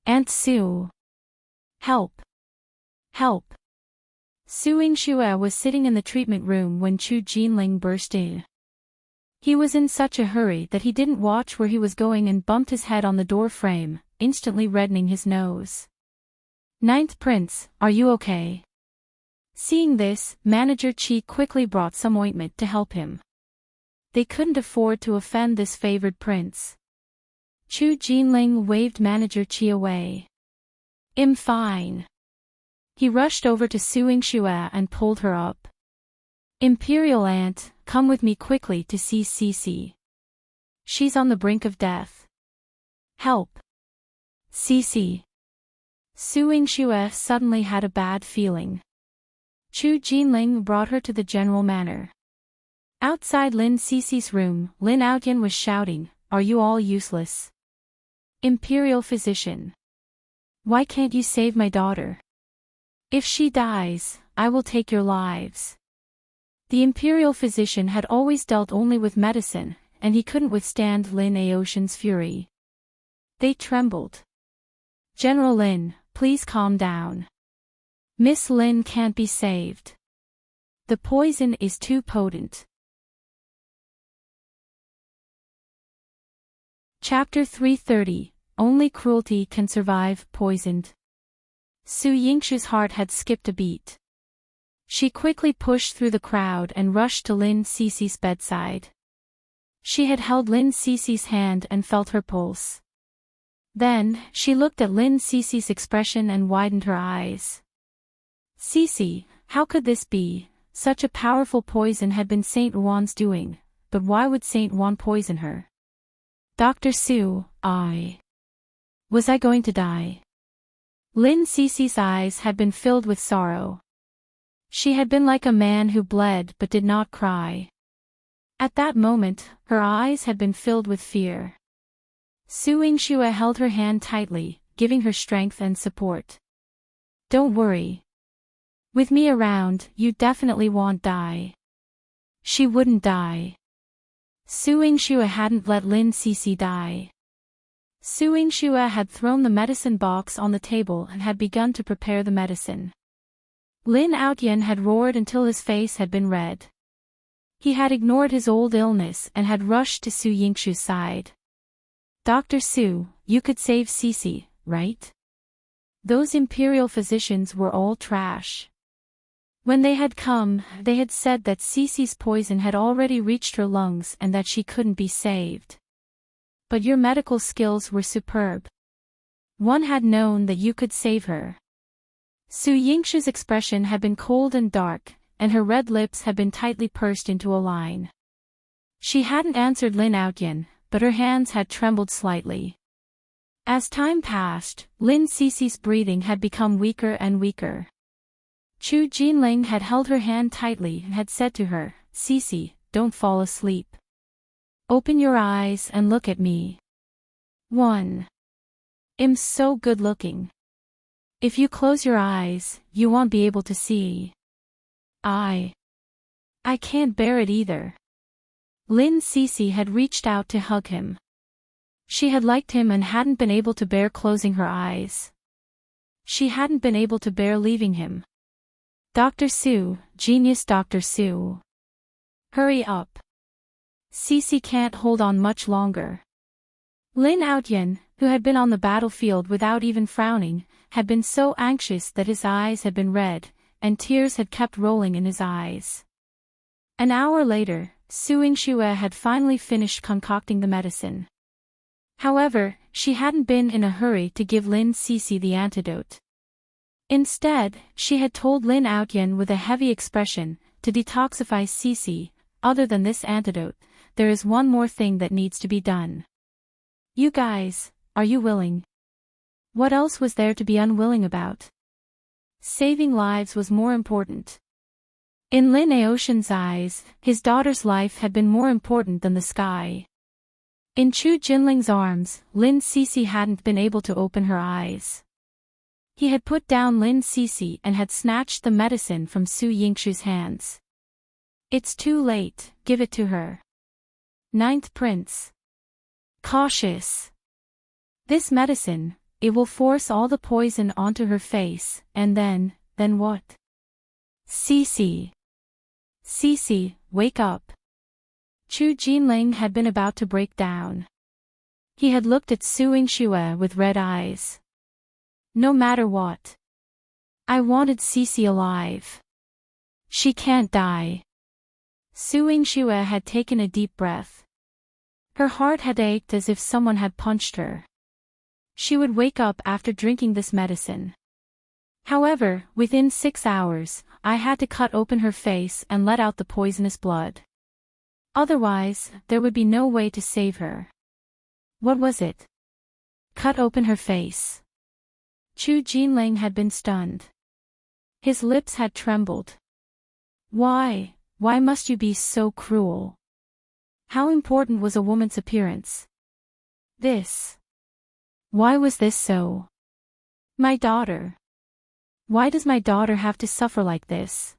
Speaker 1: Aunt Su. Help. Help. Su Yingxue was sitting in the treatment room when Chu Jinling burst in. He was in such a hurry that he didn't watch where he was going and bumped his head on the door frame, instantly reddening his nose. Ninth Prince, are you okay? Seeing this, Manager Qi quickly brought some ointment to help him. They couldn't afford to offend this favored prince. Chu Jinling waved Manager Qi away. "I'm fine." He rushed over to Su Yingxue and pulled her up. "Imperial Aunt, come with me quickly to see Sisi. She's on the brink of death. Help. Sisi." Su Yingxue suddenly had a bad feeling. Chu Jinling brought her to the general manor. Outside Lin Sisi's room, Lin Outyan was shouting, "Are you all useless? Imperial physician. Why can't you save my daughter? If she dies, I will take your lives." The imperial physician had always dealt only with medicine, and he couldn't withstand Lin Aoshan's fury. They trembled. "General Lin, please calm down. Miss Lin can't be saved. The poison is too potent." Chapter 330, Only Cruelty Can Survive Poisoned. Su Yingxue's heart had skipped a beat. She quickly pushed through the crowd and rushed to Lin Sisi's bedside. She had held Lin Sisi's hand and felt her pulse. Then, she looked at Lin Sisi's expression and widened her eyes. "Sisi, how could this be? Such a powerful poison had been Saint Ruan's doing, but why would Saint Ruan poison her? Dr. Su, was I going to die?" Lin Sisi's eyes had been filled with sorrow. She had been like a man who bled but did not cry. At that moment, her eyes had been filled with fear. Su Yingxue held her hand tightly, giving her strength and support. "Don't worry. With me around, you definitely won't die." She wouldn't die. Su Yingxue hadn't let Lin Sisi die. Su Yingxue had thrown the medicine box on the table and had begun to prepare the medicine. Lin Outyan had roared until his face had been red. He had ignored his old illness and had rushed to Su Yingxue's side. "Dr. Su, you could save Sisi, right? Those imperial physicians were all trash. When they had come, they had said that Sisi's poison had already reached her lungs and that she couldn't be saved. But your medical skills were superb. One had known that you could save her." Su Yingxue's expression had been cold and dark, and her red lips had been tightly pursed into a line. She hadn't answered Lin Outyan, but her hands had trembled slightly. As time passed, Lin Sisi's breathing had become weaker and weaker. Chu Jinling had held her hand tightly and had said to her, "Sisi, don't fall asleep. Open your eyes and look at me. 1. I'm so good looking. If you close your eyes, you won't be able to see. I can't bear it either." Lin Sisi had reached out to hug him. She had liked him and hadn't been able to bear closing her eyes. She hadn't been able to bear leaving him. "Dr. Su, genius Dr. Su. Hurry up. Sisi can't hold on much longer." Lin Outyan, who had been on the battlefield without even frowning, had been so anxious that his eyes had been red, and tears had kept rolling in his eyes. An hour later, Su Yingxue had finally finished concocting the medicine. However, she hadn't been in a hurry to give Lin Sisi the antidote. Instead, she had told Lin Outyan with a heavy expression, to detoxify Sisi, "Other than this antidote, there is one more thing that needs to be done. You guys, are you willing?" What else was there to be unwilling about? Saving lives was more important. In Lin Aoshan's eyes, his daughter's life had been more important than the sky. In Chu Jinling's arms, Lin Sisi hadn't been able to open her eyes. He had put down Lin Sisi and had snatched the medicine from Su Yingxue's hands. "It's too late, give it to her." Ninth Prince. Cautious. This medicine, it will force all the poison onto her face, and then what? Sisi. Sisi, wake up. Chu Jinling had been about to break down. He had looked at Su Yingxue with red eyes. "No matter what. I wanted Sisi alive. She can't die." Su Yingxue had taken a deep breath. Her heart had ached as if someone had punched her. She would wake up after drinking this medicine. However, within 6 hours, I had to cut open her face and let out the poisonous blood. Otherwise, there would be no way to save her. What was it? Cut open her face. Jinling had been stunned. His lips had trembled. Why must you be so cruel? How important was a woman's appearance? Why was this so? My daughter. Why does my daughter have to suffer like this?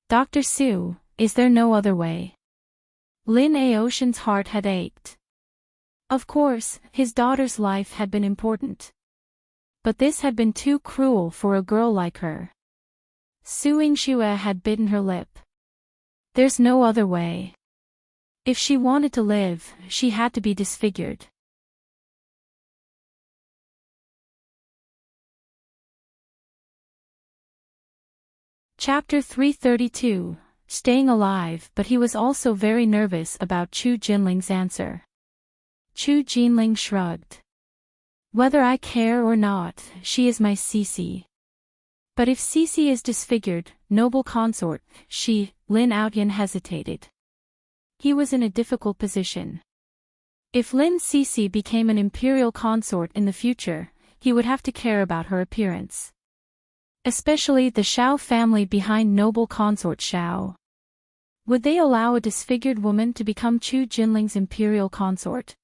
Speaker 1: Dr. Su, is there no other way? Lin Aoshan's heart had ached. Of course, his daughter's life had been important. But this had been too cruel for a girl like her. Su Yingxue had bitten her lip. There's no other way. If she wanted to live, she had to be disfigured. Chapter 332, Staying Alive, but he was also very nervous about Jinling's answer. Jinling shrugged. Whether I care or not, she is my Sisi. But if Sisi is disfigured, noble consort, Lin Outyan hesitated. He was in a difficult position. If Lin Sisi became an imperial consort in the future, he would have to care about her appearance. Especially the Xiao family behind noble consort Xiao. Would they allow a disfigured woman to become Jinling's imperial consort?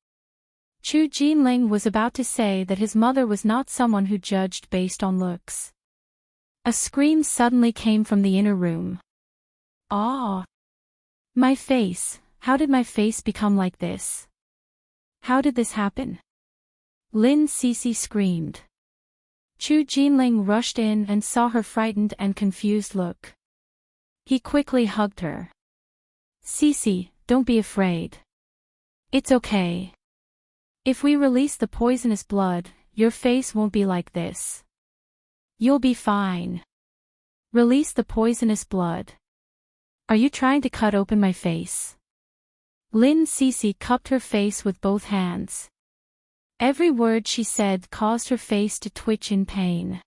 Speaker 1: Jinling was about to say that his mother was not someone who judged based on looks. A scream suddenly came from the inner room. Ah! My face, how did my face become like this? How did this happen? Lin Sisi screamed. Jinling rushed in and saw her frightened and confused look. He quickly hugged her. Sisi, don't be afraid. It's okay. If we release the poisonous blood, your face won't be like this. You'll be fine. Release the poisonous blood. Are you trying to cut open my face? Lin Sisi cupped her face with both hands. Every word she said caused her face to twitch in pain.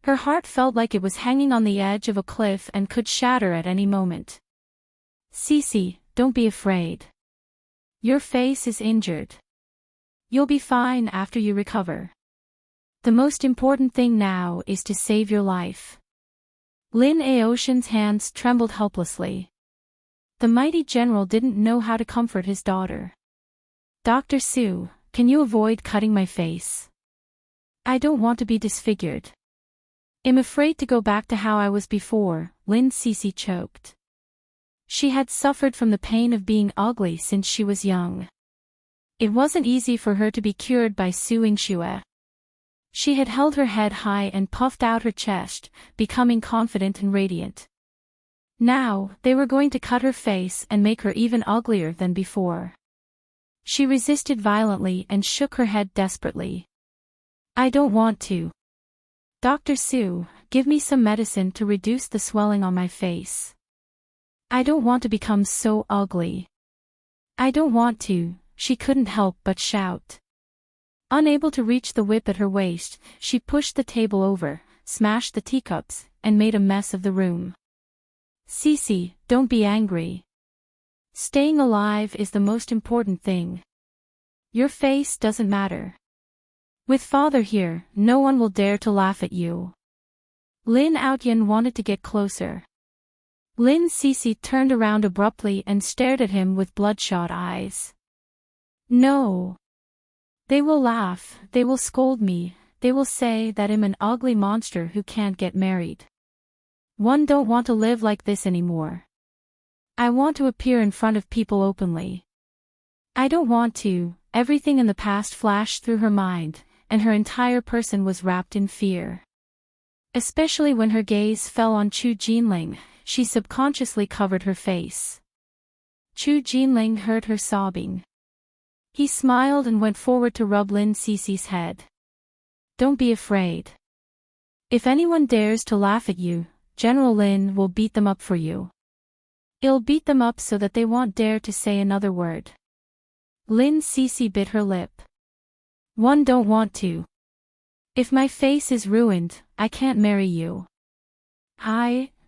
Speaker 1: Her heart felt like it was hanging on the edge of a cliff and could shatter at any moment. Sisi, don't be afraid. Your face is injured. You'll be fine after you recover. The most important thing now is to save your life. Lin Aoshan's hands trembled helplessly. The mighty general didn't know how to comfort his daughter. Dr. Su, can you avoid cutting my face? I don't want to be disfigured. I'm afraid to go back to how I was before, Lin Sisi choked. She had suffered from the pain of being ugly since she was young. It wasn't easy for her to be cured by Su Yingxue. She had held her head high and puffed out her chest, becoming confident and radiant. Now, they were going to cut her face and make her even uglier than before. She resisted violently and shook her head desperately. I don't want to. Dr. Su, give me some medicine to reduce the swelling on my face. I don't want to become so ugly. I don't want to, she couldn't help but shout. Unable to reach the whip at her waist, she pushed the table over, smashed the teacups, and made a mess of the room. Sisi, don't be angry. Staying alive is the most important thing. Your face doesn't matter. With father here, no one will dare to laugh at you. Lin Outyan wanted to get closer. Lin Sisi turned around abruptly and stared at him with bloodshot eyes. No. They will laugh, they will scold me, they will say that I'm an ugly monster who can't get married. One don't want to live like this anymore. I want to appear in front of people openly. I don't want to. Everything in the past flashed through her mind, and her entire person was wrapped in fear. Especially when her gaze fell on Jinling, she subconsciously covered her face. Jinling heard her sobbing. He smiled and went forward to rub Lin Sisi's head. Don't be afraid. If anyone dares to laugh at you, General Lin will beat them up for you. I'll beat them up so that they won't dare to say another word. Lin Sisi bit her lip. One don't want to. If my face is ruined, I can't marry you.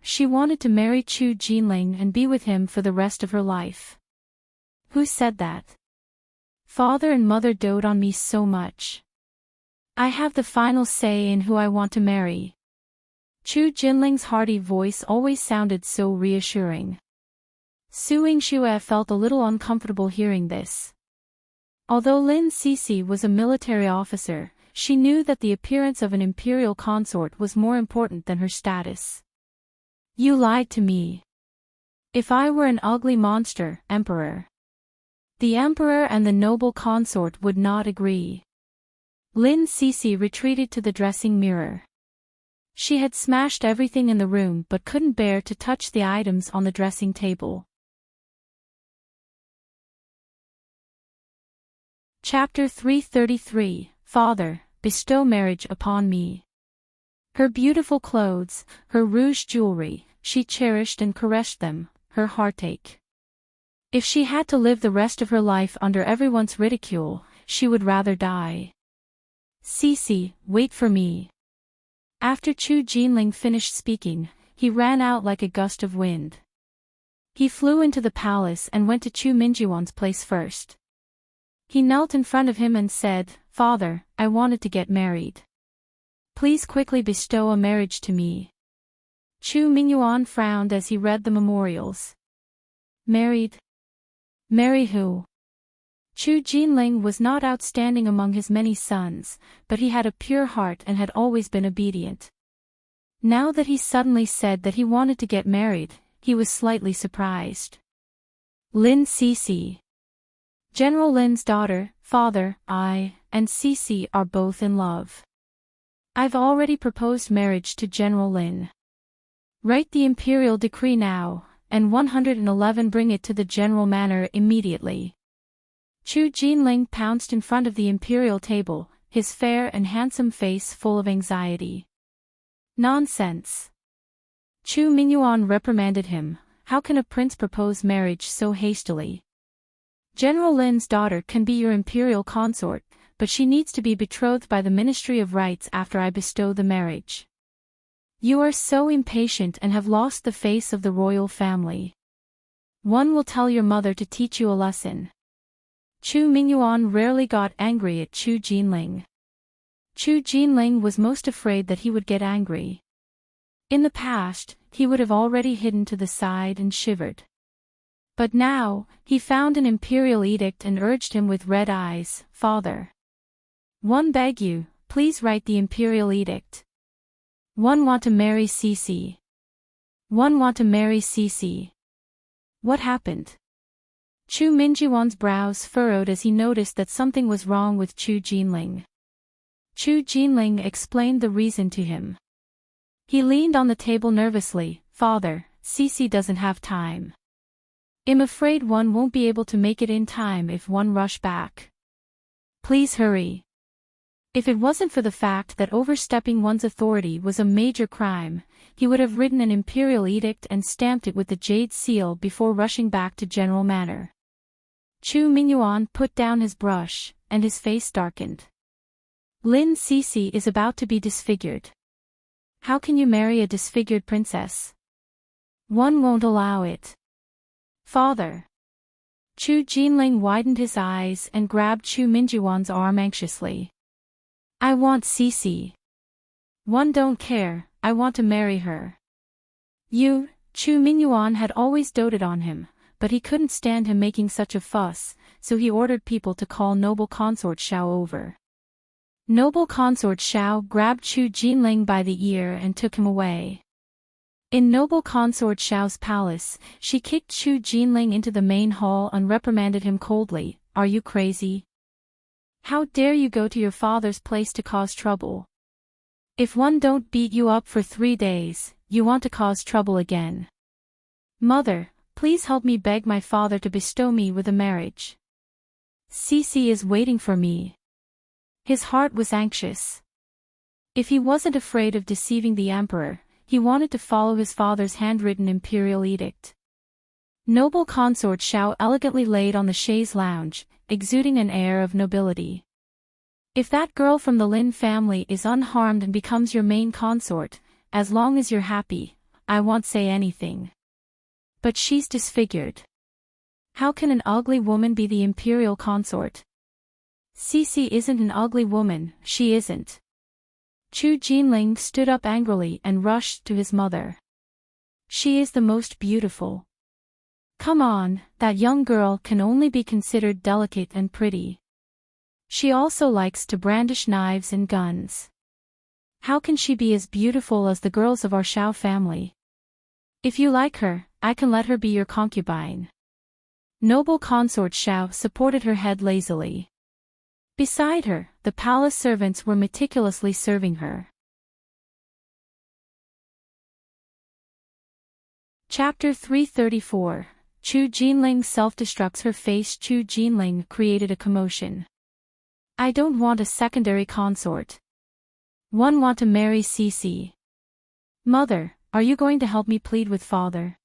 Speaker 1: She wanted to marry Chu Jinling and be with him for the rest of her life. Who said that? Father and mother dote on me so much. I have the final say in who I want to marry. Chu Jinling's hearty voice always sounded so reassuring. Su Yingxue felt a little uncomfortable hearing this. Although Lin Sisi was a military officer, she knew that the appearance of an imperial consort was more important than her status. You lied to me. If I were an ugly monster, Emperor. The Emperor and the noble consort would not agree. Lin Sisi retreated to the dressing mirror. She had smashed everything in the room but couldn't bear to touch the items on the dressing table. Chapter 333, Father, bestow marriage upon me. Her beautiful clothes, her rouge jewelry, she cherished and caressed them, her heartache. If she had to live the rest of her life under everyone's ridicule, she would rather die. Sisi, wait for me. After Chu Jinling finished speaking, he ran out like a gust of wind. He flew into the palace and went to Chu Mingyuan's place first. He knelt in front of him and said, Father, I wanted to get married. Please quickly bestow a marriage to me. Chu Mingyuan frowned as he read the memorials. Married? Marry who? Chu Jinling was not outstanding among his many sons, but he had a pure heart and had always been obedient. Now that he suddenly said that he wanted to get married, he was slightly surprised. Lin Sisi. General Lin's daughter, father, I, and Sisi are both in love. I've already proposed marriage to General Lin. Write the imperial decree now, and 111 bring it to the general manor immediately. Chu Jinling pounced in front of the imperial table, his fair and handsome face full of anxiety. Nonsense. Chu Mingyuan reprimanded him. How can a prince propose marriage so hastily? General Lin's daughter can be your imperial consort, but she needs to be betrothed by the Ministry of Rites after I bestow the marriage. You are so impatient and have lost the face of the royal family. One will tell your mother to teach you a lesson. Chu Mingyuan rarely got angry at Chu Jinling. Chu Jinling was most afraid that he would get angry. In the past, he would have already hidden to the side and shivered. But now, he found an imperial edict and urged him with red eyes, Father. One beg you, please write the imperial edict. One want to marry Sisi. One want to marry Sisi. What happened? Chu Mingyuan's brows furrowed as he noticed that something was wrong with Chu Jinling. Chu Jinling explained the reason to him. He leaned on the table nervously, Father, Sisi doesn't have time. I'm afraid one won't be able to make it in time if one rush back. Please hurry. If it wasn't for the fact that overstepping one's authority was a major crime, he would have written an imperial edict and stamped it with the jade seal before rushing back to General Manor. Chu Mingyuan put down his brush, and his face darkened. Lin Sisi is about to be disfigured. How can you marry a disfigured princess? One won't allow it. Father. Chu Jinling widened his eyes and grabbed Chu Mingyuan's arm anxiously. I want Sisi. One don't care, I want to marry her. Chu Mingyuan had always doted on him, but he couldn't stand him making such a fuss, so he ordered people to call noble consort Xiao over. Noble consort Xiao grabbed Chu Jinling by the ear and took him away. In noble consort Xiao's palace, she kicked Chu Jinling into the main hall and reprimanded him coldly, Are you crazy? How dare you go to your father's place to cause trouble? If one don't beat you up for 3 days, you want to cause trouble again. Mother, please help me beg my father to bestow me with a marriage. Sisi is waiting for me. His heart was anxious. If he wasn't afraid of deceiving the emperor, he wanted to follow his father's handwritten imperial edict. Noble consort Xiao elegantly laid on the chaise lounge, exuding an air of nobility. If that girl from the Lin family is unharmed and becomes your main consort, as long as you're happy, I won't say anything. But she's disfigured. How can an ugly woman be the imperial consort? Sisi isn't an ugly woman, she isn't. Jinling stood up angrily and rushed to his mother. She is the most beautiful. Come on, that young girl can only be considered delicate and pretty. She also likes to brandish knives and guns. How can she be as beautiful as the girls of our Xiao family? If you like her, I can let her be your concubine. Noble consort Xiao supported her head lazily. Beside her, the palace servants were meticulously serving her. Chapter 334. Jinling self-destructs her face. Jinling created a commotion. I don't want a secondary consort. Want to marry Sisi. Mother, are you going to help me plead with father?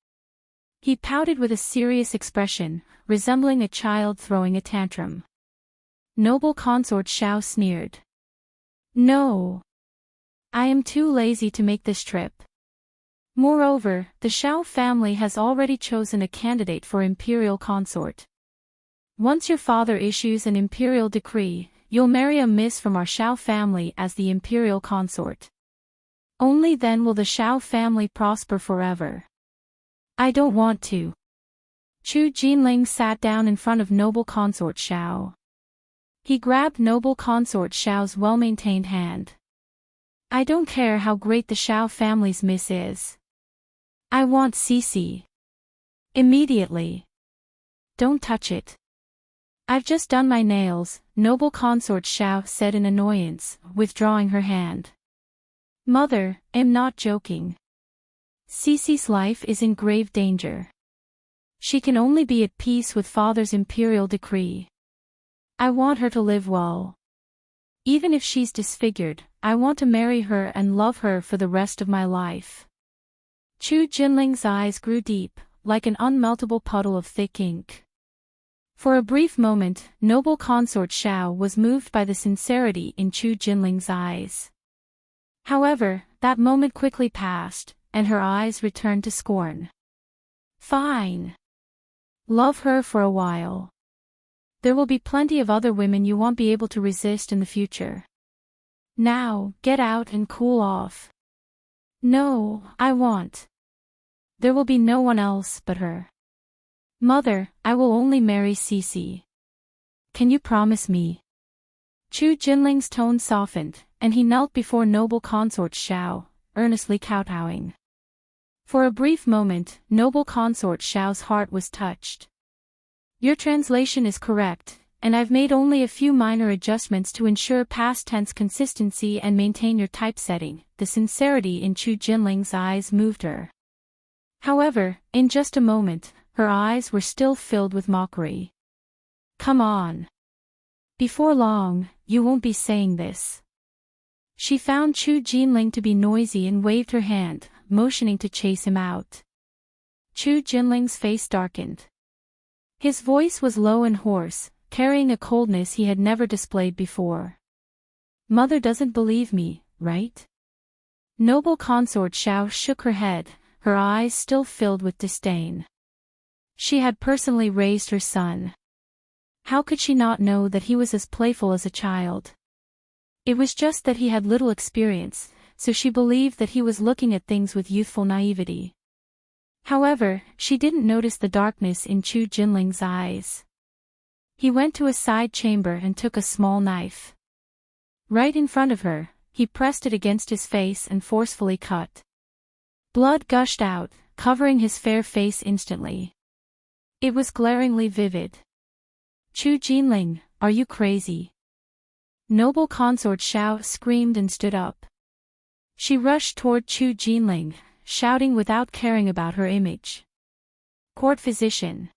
Speaker 1: He pouted with a serious expression, resembling a child throwing a tantrum. Noble consort Xiao sneered. No. I am too lazy to make this trip. Moreover, the Xiao family has already chosen a candidate for imperial consort. Once your father issues an imperial decree, you'll marry a miss from our Xiao family as the imperial consort. Only then will the Xiao family prosper forever. I don't want to. Jinling sat down in front of noble consort Xiao. He grabbed noble consort Xiao's well-maintained hand. I don't care how great the Xiao family's miss is. I want Sisi. Immediately. Don't touch it. I've just done my nails, noble consort Xiao said in annoyance, withdrawing her hand. Mother, I'm not joking. Sisi's life is in grave danger. She can only be at peace with father's imperial decree. I want her to live well. Even if she's disfigured, I want to marry her and love her for the rest of my life. Jinling's eyes grew deep, like an unmeltable puddle of thick ink. For a brief moment, noble consort Xiao was moved by the sincerity in Jinling's eyes. However, that moment quickly passed, and her eyes returned to scorn. Fine. Love her for a while. There will be plenty of other women you won't be able to resist in the future. Now, get out and cool off. No, I won't. There will be no one else but her. Mother, I will only marry Sisi. Can you promise me? Jinling's tone softened, and he knelt before noble consort Xiao, earnestly kowtowing. For a brief moment, noble consort Xiao's heart was touched. Your translation is correct, and I've made only a few minor adjustments to ensure past tense consistency and maintain your typesetting. The sincerity in Jinling's eyes moved her. However, in just a moment, her eyes were still filled with mockery. Come on. Before long, you won't be saying this. She found Jinling to be noisy and waved her hand, motioning to chase him out. Jinling's face darkened. His voice was low and hoarse, carrying a coldness he had never displayed before. Mother doesn't believe me, right? Noble consort Xiao shook her head, her eyes still filled with disdain. She had personally raised her son. How could she not know that he was as playful as a child? It was just that he had little experience, so she believed that he was looking at things with youthful naivety. However, she didn't notice the darkness in Jinling's eyes. He went to a side chamber and took a small knife. Right in front of her, he pressed it against his face and forcefully cut. Blood gushed out, covering his fair face instantly. It was glaringly vivid. Jinling, are you crazy? Noble consort Xiao screamed and stood up. She rushed toward Jinling, shouting without caring about her image. Court physician.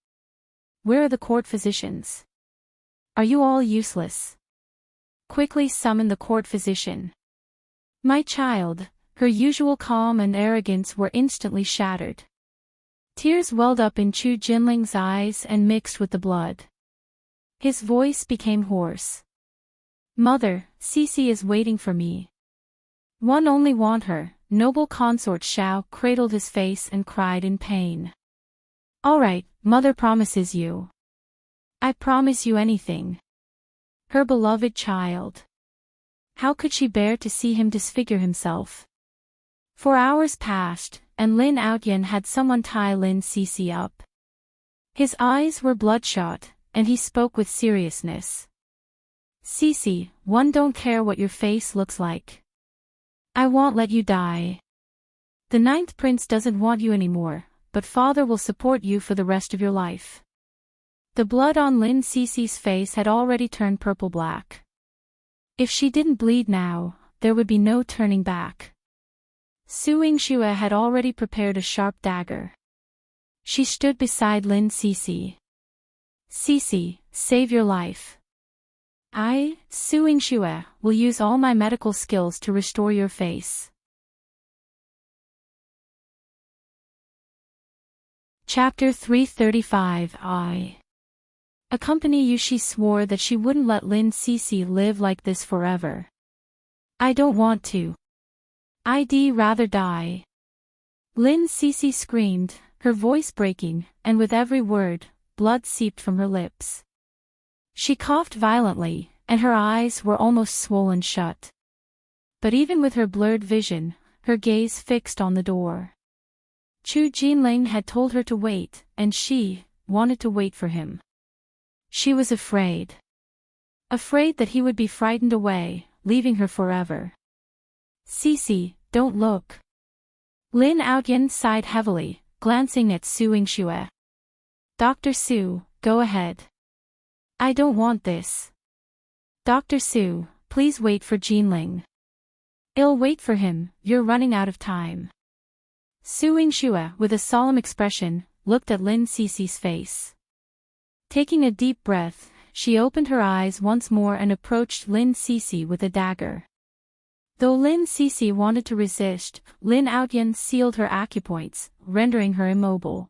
Speaker 1: Where are the court physicians? Are you all useless? Quickly summon the court physician. My child, her usual calm and arrogance were instantly shattered. Tears welled up in Jinling's eyes and mixed with the blood. His voice became hoarse. Mother, Sisi is waiting for me. One only want her. Noble consort Xiao cradled his face and cried in pain. All right, mother promises you. I promise you anything. Her beloved child. How could she bear to see him disfigure himself? 4 hours passed, and Lin Outyen had someone tie Lin Sisi up. His eyes were bloodshot, and he spoke with seriousness. Sisi, one don't care what your face looks like. I won't let you die. The 9th prince doesn't want you anymore, but father will support you for the rest of your life. The blood on Lin Sisi's face had already turned purple-black. If she didn't bleed now, there would be no turning back. Yingxue had already prepared a sharp dagger. She stood beside Lin Sisi. Sisi, save your life. I, Yingxue, will use all my medical skills to restore your face. Chapter 335 Accompany You. She swore that she wouldn't let Lin Sisi live like this forever. I don't want to. I'd rather die. Lin Sisi screamed, her voice breaking, and with every word, blood seeped from her lips. She coughed violently, and her eyes were almost swollen shut. But even with her blurred vision, her gaze fixed on the door. Jinling had told her to wait, and she wanted to wait for him. She was afraid. Afraid that he would be frightened away, leaving her forever. Sisi, don't look. Lin Outyen sighed heavily, glancing at Yingxue. Dr. Su, go ahead. I don't want this. Dr. Su, please wait for Jinling. I'll wait for him, you're running out of time. Yingxue, with a solemn expression, looked at Lin Sisi's face. Taking a deep breath, she opened her eyes once more and approached Lin Sisi with a dagger. Though Lin Sisi wanted to resist, Lin Outyen sealed her acupoints, rendering her immobile.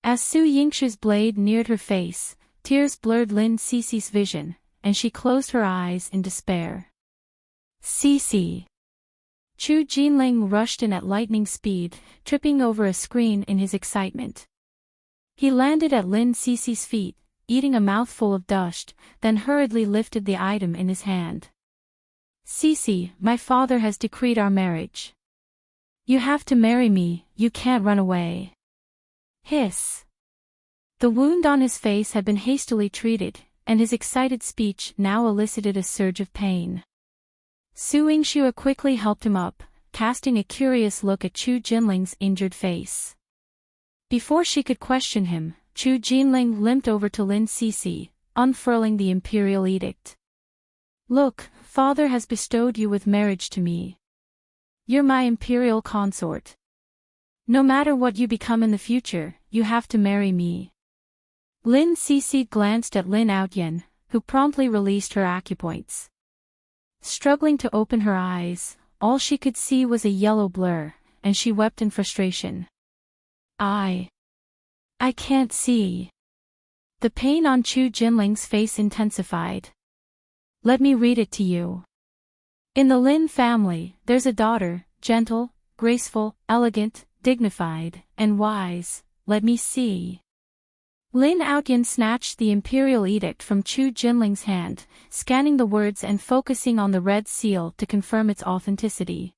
Speaker 1: As Yingxue's blade neared her face, tears blurred Lin Sisi's vision, and she closed her eyes in despair. Sisi! Jinling rushed in at lightning speed, tripping over a screen in his excitement. He landed at Lin Sisi's feet, eating a mouthful of dust, then hurriedly lifted the item in his hand. Sisi, my father has decreed our marriage. You have to marry me, you can't run away. Hiss. The wound on his face had been hastily treated, and his excited speech now elicited a surge of pain. Yingxue quickly helped him up, casting a curious look at Jinling's injured face. Before she could question him, Jinling limped over to Lin Sisi, unfurling the imperial edict. Look, father has bestowed you with marriage to me. You're my imperial consort. No matter what you become in the future, you have to marry me. Lin Sisi glanced at Lin Outyen, who promptly released her acupoints. Struggling to open her eyes, all she could see was a yellow blur, and she wept in frustration. I can't see. The pain on Jinling's face intensified. Let me read it to you. In the Lin family, there's a daughter, gentle, graceful, elegant, dignified, and wise. Let me see. Lin Outyen snatched the imperial edict from Jinling's hand, scanning the words and focusing on the red seal to confirm its authenticity.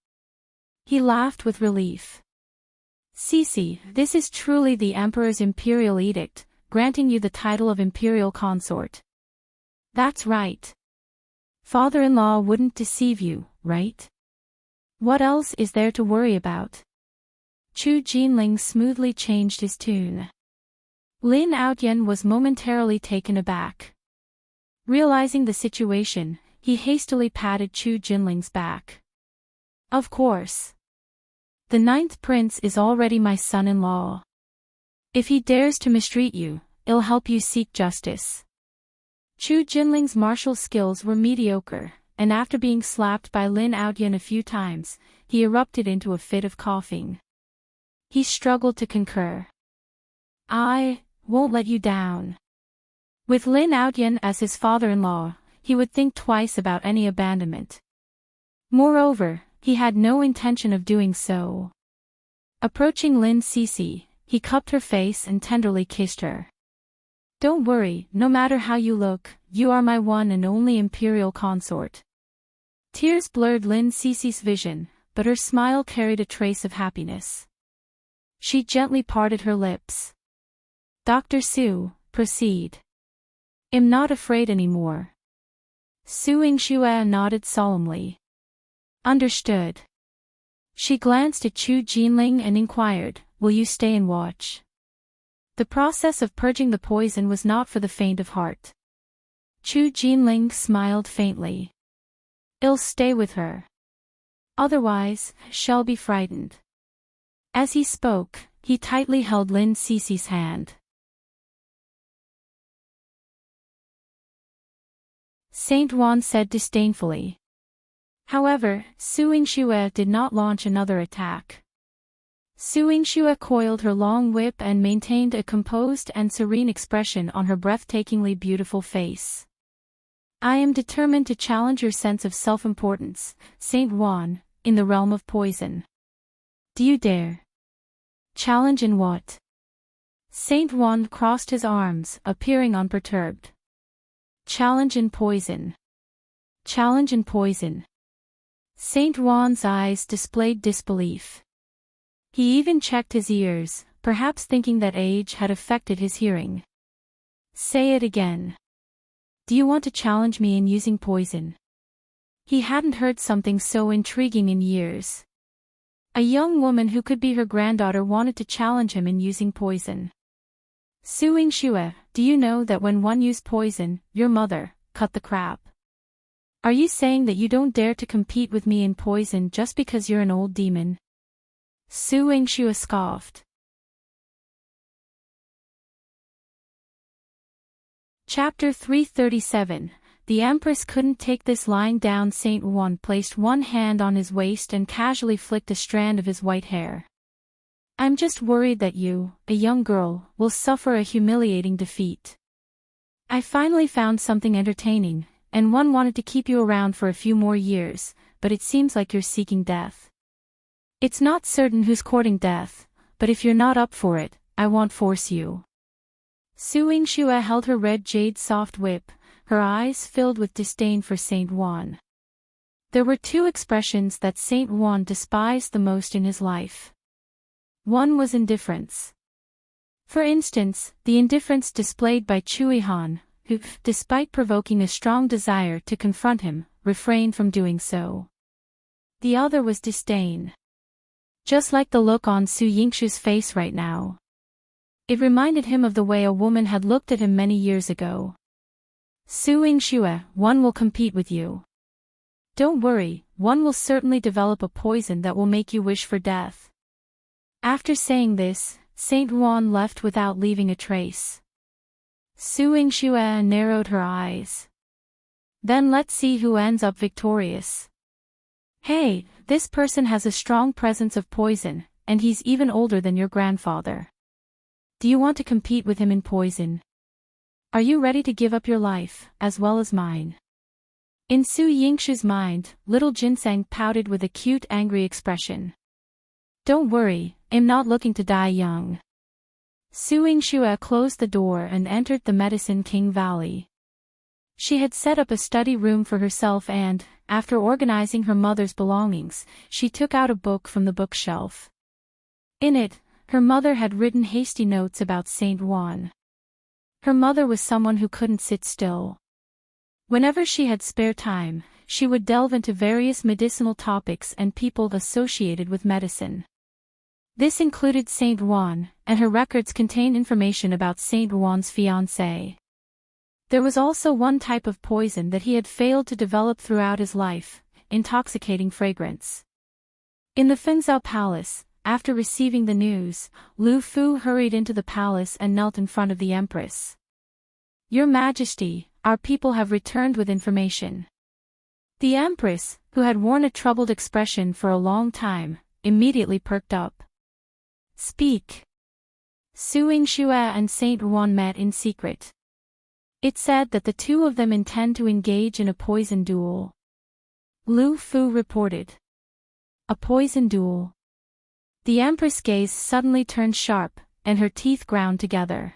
Speaker 1: He laughed with relief. Sisi, this is truly the Emperor's imperial edict, granting you the title of imperial consort. That's right. Father-in-law wouldn't deceive you, right? What else is there to worry about? Jinling smoothly changed his tune. Lin Outyen was momentarily taken aback. Realizing the situation, he hastily patted Jinling's back. Of course. The 9th prince is already my son-in-law. If he dares to mistreat you, I'll help you seek justice. Jinling's martial skills were mediocre, and after being slapped by Lin Outyen a few times, he erupted into a fit of coughing. He struggled to concur. I won't let you down. With Lin Outyan as his father-in-law, he would think twice about any abandonment. Moreover, he had no intention of doing so. Approaching Lin Sisi, he cupped her face and tenderly kissed her. "Don't worry, no matter how you look, you are my one and only imperial consort." Tears blurred Lin Sisi's vision, but her smile carried a trace of happiness. She gently parted her lips. "Dr. Su, proceed." "I'm not afraid anymore." Su Yingxue nodded solemnly. "Understood." She glanced at Chu Jinling and inquired, "Will you stay and watch?" The process of purging the poison was not for the faint of heart. Chu Jinling smiled faintly. "I'll stay with her. Otherwise, she'll be frightened." As he spoke, he tightly held Lin Sisi's hand. Saint Juan said disdainfully. However, Su Yingxue did not launch another attack. Su Yingxue coiled her long whip and maintained a composed and serene expression on her breathtakingly beautiful face. "I am determined to challenge your sense of self-importance, Saint Juan, in the realm of poison." "Do you dare?" "Challenge in what?" Saint Juan crossed his arms, appearing unperturbed. "Challenge in poison." "Challenge in poison." Saint Juan's eyes displayed disbelief. He even checked his ears, perhaps thinking that age had affected his hearing. "Say it again. Do you want to challenge me in using poison?" He hadn't heard something so intriguing in years. A young woman who could be her granddaughter wanted to challenge him in using poison. "Su Yingxue, do you know that when one used poison, your mother cut the crap? Are you saying that you don't dare to compete with me in poison just because you're an old demon?" Su Yingxue scoffed. Chapter 337. The Empress couldn't take this lying down. Saint Juan placed one hand on his waist and casually flicked a strand of his white hair. "I'm just worried that you, a young girl, will suffer a humiliating defeat. I finally found something entertaining, and one wanted to keep you around for a few more years, but it seems like you're seeking death. It's not certain who's courting death, but if you're not up for it, I won't force you." Su Yingxue held her red jade soft whip, her eyes filled with disdain for Saint Juan. There were two expressions that Saint Juan despised the most in his life. One was indifference. For instance, the indifference displayed by Yihan, who, despite provoking a strong desire to confront him, refrained from doing so. The other was disdain. Just like the look on Su Yingxue's face right now. It reminded him of the way a woman had looked at him many years ago. "Su Yingxue, one will compete with you. Don't worry, one will certainly develop a poison that will make you wish for death." After saying this, Saint Juan left without leaving a trace. Su Yingxue narrowed her eyes. "Then let's see who ends up victorious. Hey, this person has a strong presence of poison, and he's even older than your grandfather. Do you want to compete with him in poison? Are you ready to give up your life, as well as mine?" In Su Yingxue's mind, little Ginseng pouted with a cute angry expression. "Don't worry, I'm not looking to die young." Su Yingxue closed the door and entered the Medicine King Valley. She had set up a study room for herself and, after organizing her mother's belongings, she took out a book from the bookshelf. In it, her mother had written hasty notes about Saint Juan. Her mother was someone who couldn't sit still. Whenever she had spare time, she would delve into various medicinal topics and people associated with medicine. This included Saint Juan, and her records contained information about Saint Juan's fiancée. There was also one type of poison that he had failed to develop throughout his life, intoxicating fragrance. In the Fengzhou Palace, after receiving the news, Lu Fu hurried into the palace and knelt in front of the Empress. "Your Majesty, our people have returned with information." The Empress, who had worn a troubled expression for a long time, immediately perked up. "Speak." Su Yingxue and Saint Juan met in secret. It said that the two of them intend to engage in a poison duel. Lu Fu reported. A poison duel. The Empress' gaze suddenly turned sharp, and her teeth ground together.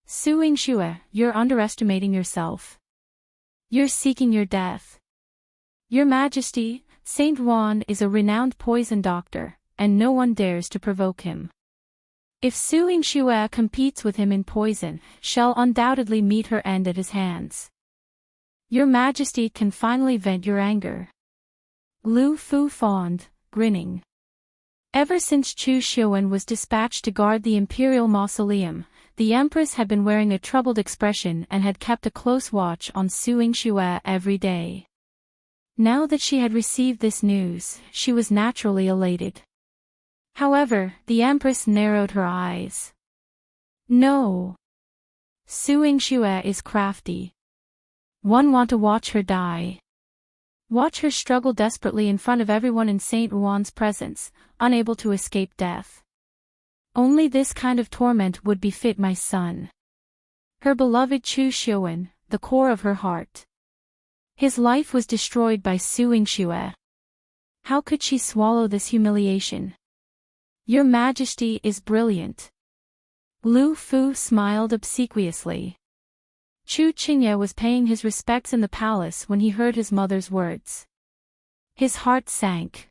Speaker 1: Su Yingxue, you're underestimating yourself. You're seeking your death. Your Majesty, Saint Ruan is a renowned poison doctor, and no one dares to provoke him. If Su Yingxue competes with him in poison, she'll undoubtedly meet her end at his hands. Your Majesty can finally vent your anger. Lu Fu fawned, grinning. Ever since Chu Xiuan was dispatched to guard the imperial mausoleum, the Empress had been wearing a troubled expression and had kept a close watch on Su Yingxue every day. Now that she had received this news, she was naturally elated. However, the Empress narrowed her eyes. No. Su Yingxue is crafty. One want to watch her die. Watch her struggle desperately in front of everyone in Saint Ruan's presence, unable to escape death. Only this kind of torment would befit my son. Her beloved Chu Xiuan, the core of her heart. His life was destroyed by Su Yingxue. How could she swallow this humiliation? Your Majesty is brilliant. Lu Fu smiled obsequiously. Chu Qingye was paying his respects in the palace when he heard his mother's words. His heart sank.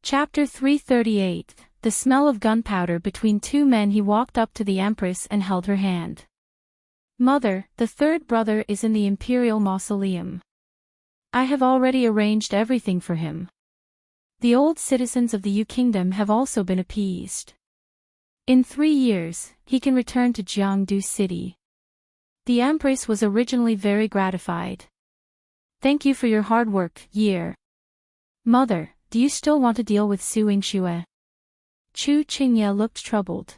Speaker 1: Chapter 338, The Smell of Gunpowder. Between two men he walked up to the Empress and held her hand. Mother, the third brother is in the imperial mausoleum. I have already arranged everything for him. The old citizens of the Yu Kingdom have also been appeased. In 3 years, he can return to Jiangdu City. The Empress was originally very gratified. Thank you for your hard work, Year. Mother, do you still want to deal with Su Yingxue? Chu Qingye looked troubled.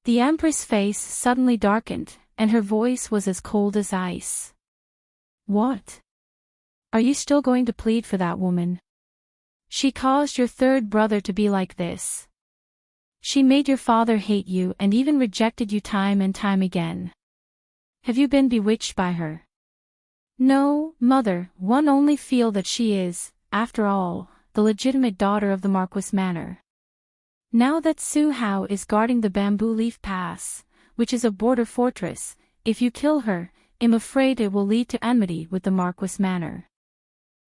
Speaker 1: The Empress' face suddenly darkened, and her voice was as cold as ice. What? Are you still going to plead for that woman? She caused your third brother to be like this. She made your father hate you and even rejected you time and time again. Have you been bewitched by her? No, Mother, one only feel that she is, after all, the legitimate daughter of the Marquis Manor. Now that Su Hao is guarding the Bamboo Leaf Pass, which is a border fortress, if you kill her, I'm afraid it will lead to enmity with the Marquis Manor.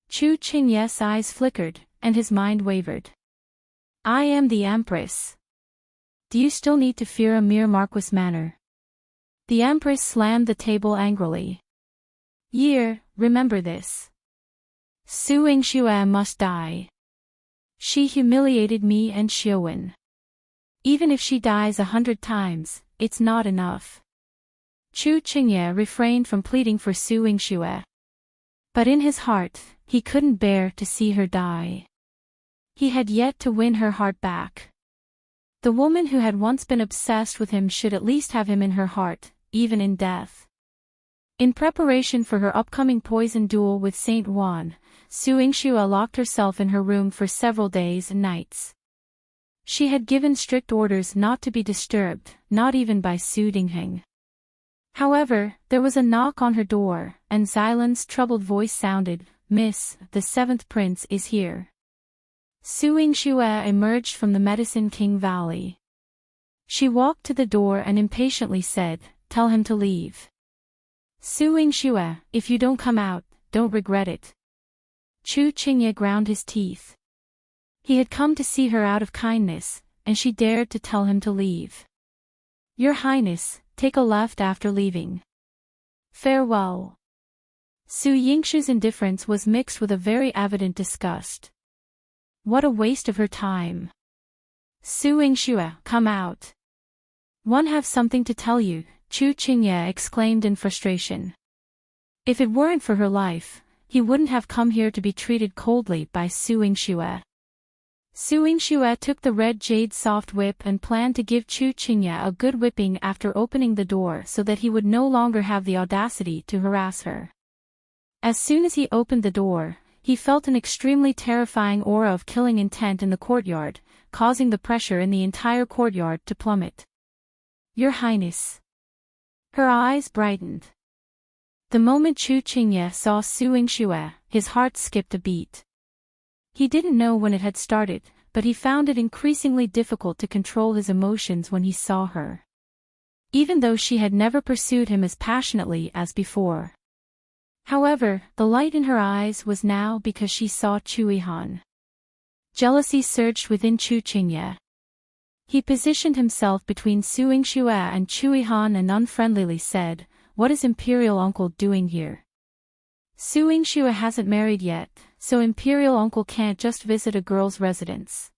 Speaker 1: Chu Qingye's eyes flickered, and his mind wavered. I am the Empress. Do you still need to fear a mere Marquis Manor? The Empress slammed the table angrily. Year, remember this. Su Yingxue must die. She humiliated me and Xiuan. Even if she dies 100 times, it's not enough. Chu Qingye refrained from pleading for Su Yingxue. But in his heart, he couldn't bear to see her die. He had yet to win her heart back. The woman who had once been obsessed with him should at least have him in her heart, even in death. In preparation for her upcoming poison duel with Saint Ruan, Su Yingxue locked herself in her room for several days and nights. She had given strict orders not to be disturbed, not even by Su Dingheng. However, there was a knock on her door, and Xilan's troubled voice sounded, Miss, the 7th prince is here. Su Yingxue emerged from the Medicine King Valley. She walked to the door and impatiently said, Tell him to leave. Su Yingxue, if you don't come out, don't regret it. Chu Qingye ground his teeth. He had come to see her out of kindness, and she dared to tell him to leave. Your Highness, take a left after leaving. Farewell. Su Yingxue's indifference was mixed with a very evident disgust. What a waste of her time. Su Yingxue, come out. One have something to tell you, Chu Qingye exclaimed in frustration. If it weren't for her life, he wouldn't have come here to be treated coldly by Su Yingxue. Su Yingxue took the red jade soft whip and planned to give Chu Qingye a good whipping after opening the door so that he would no longer have the audacity to harass her. As soon as he opened the door, he felt an extremely terrifying aura of killing intent in the courtyard, causing the pressure in the entire courtyard to plummet. "Your Highness." Her eyes brightened. The moment Chu Qingye saw Su Yingxue, his heart skipped a beat. He didn't know when it had started, but he found it increasingly difficult to control his emotions when he saw her. Even though she had never pursued him as passionately as before. However, the light in her eyes was now because she saw Chu Yihan. Jealousy surged within Chu Qingye. He positioned himself between Su Yingxue and Chu Yihan and unfriendlily said, "What is Imperial Uncle doing here?" Su Yingxue hasn't married yet, so Imperial Uncle can't just visit a girl's residence.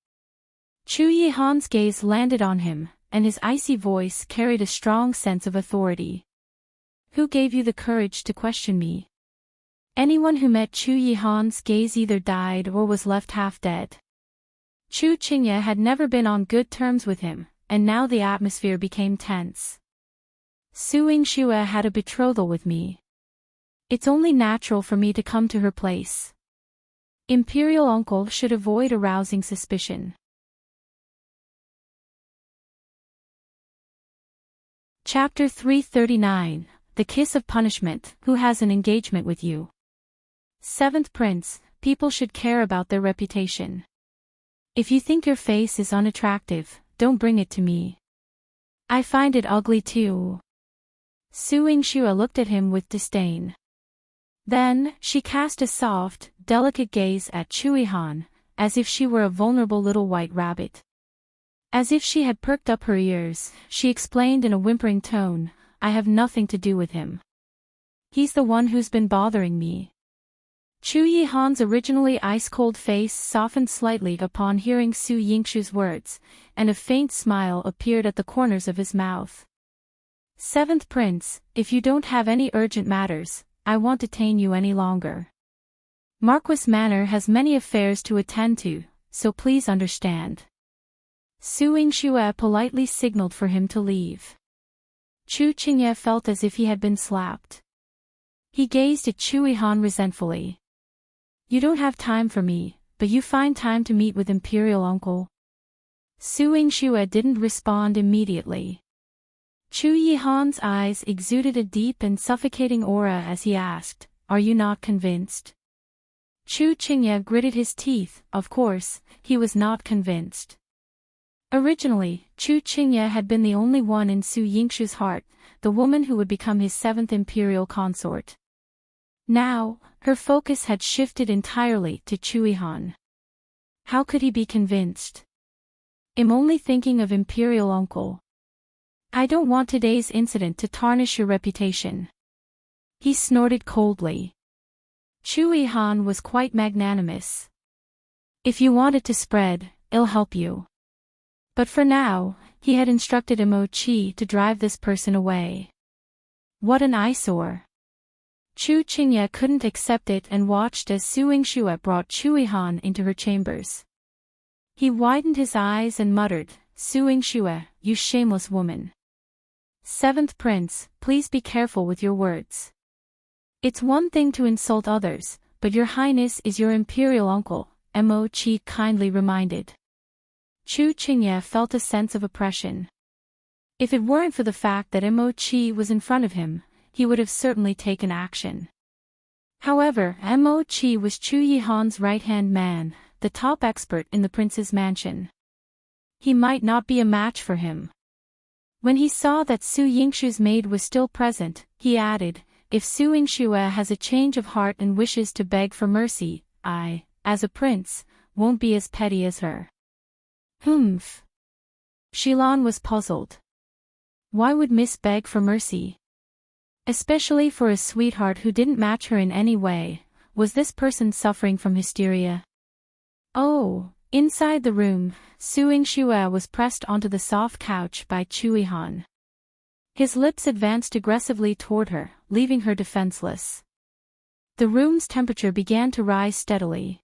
Speaker 1: Chu Yihan's gaze landed on him, and his icy voice carried a strong sense of authority. "Who gave you the courage to question me?" Anyone who met Chu Yihan's gaze either died or was left half dead. Chu Qingye had never been on good terms with him, and now the atmosphere became tense. "Su Yingxue had a betrothal with me. It's only natural for me to come to her place. Imperial Uncle should avoid arousing suspicion." Chapter 339, The Kiss of Punishment. Who has an engagement with you? Seventh Prince, people should care about their reputation. If you think your face is unattractive, don't bring it to me. I find it ugly too. Su Yingxue looked at him with disdain. Then, she cast a soft, delicate gaze at Chu Yihan, as if she were a vulnerable little white rabbit. As if she had perked up her ears, she explained in a whimpering tone, "I have nothing to do with him. He's the one who's been bothering me." Chu Yihan's originally ice-cold face softened slightly upon hearing Su Yingxue's words, and a faint smile appeared at the corners of his mouth. "Seventh Prince, if you don't have any urgent matters, I won't detain you any longer. Marquis Manor has many affairs to attend to, so please understand." Su Yingxue politely signaled for him to leave. Chu Qingye felt as if he had been slapped. He gazed at Chu Yihan resentfully. "You don't have time for me, but you find time to meet with Imperial Uncle." Su Yingxue didn't respond immediately. Chu Yihan's eyes exuded a deep and suffocating aura as he asked, "Are you not convinced?" Chu Qingye gritted his teeth. Of course, he was not convinced. Originally, Chu Qingye had been the only one in Su Yingxue's heart, the woman who would become his seventh imperial consort. Now, her focus had shifted entirely to Chu Yihan. How could he be convinced? "I'm only thinking of Imperial Uncle. I don't want today's incident to tarnish your reputation." He snorted coldly. Chu Yihan was quite magnanimous. "If you want it to spread, I'll help you." But for now, he had instructed Mo Qi to drive this person away. What an eyesore. Chu Qingye couldn't accept it and watched as Su Yingxue brought Chu Yihan into her chambers. He widened his eyes and muttered, "Su Yingxue, you shameless woman. Seventh Prince, please be careful with your words. It's one thing to insult others, but your highness is your imperial uncle," Mo Qi kindly reminded. Chu Qingye felt a sense of oppression. If it weren't for the fact that Mo Qi was in front of him, he would have certainly taken action. However, Mo Qi was Chu Yihan's right-hand man, the top expert in the prince's mansion. He might not be a match for him. When he saw that Su Yingxue's maid was still present, he added, "If Su Yingxue has a change of heart and wishes to beg for mercy, I, as a prince, won't be as petty as her." Humph. Xilan was puzzled. Why would Miss beg for mercy? Especially for a sweetheart who didn't match her in any way. Was this person suffering from hysteria? Oh, inside the room, Su Yingxue was pressed onto the soft couch by Chu Yihan. His lips advanced aggressively toward her, leaving her defenseless. The room's temperature began to rise steadily.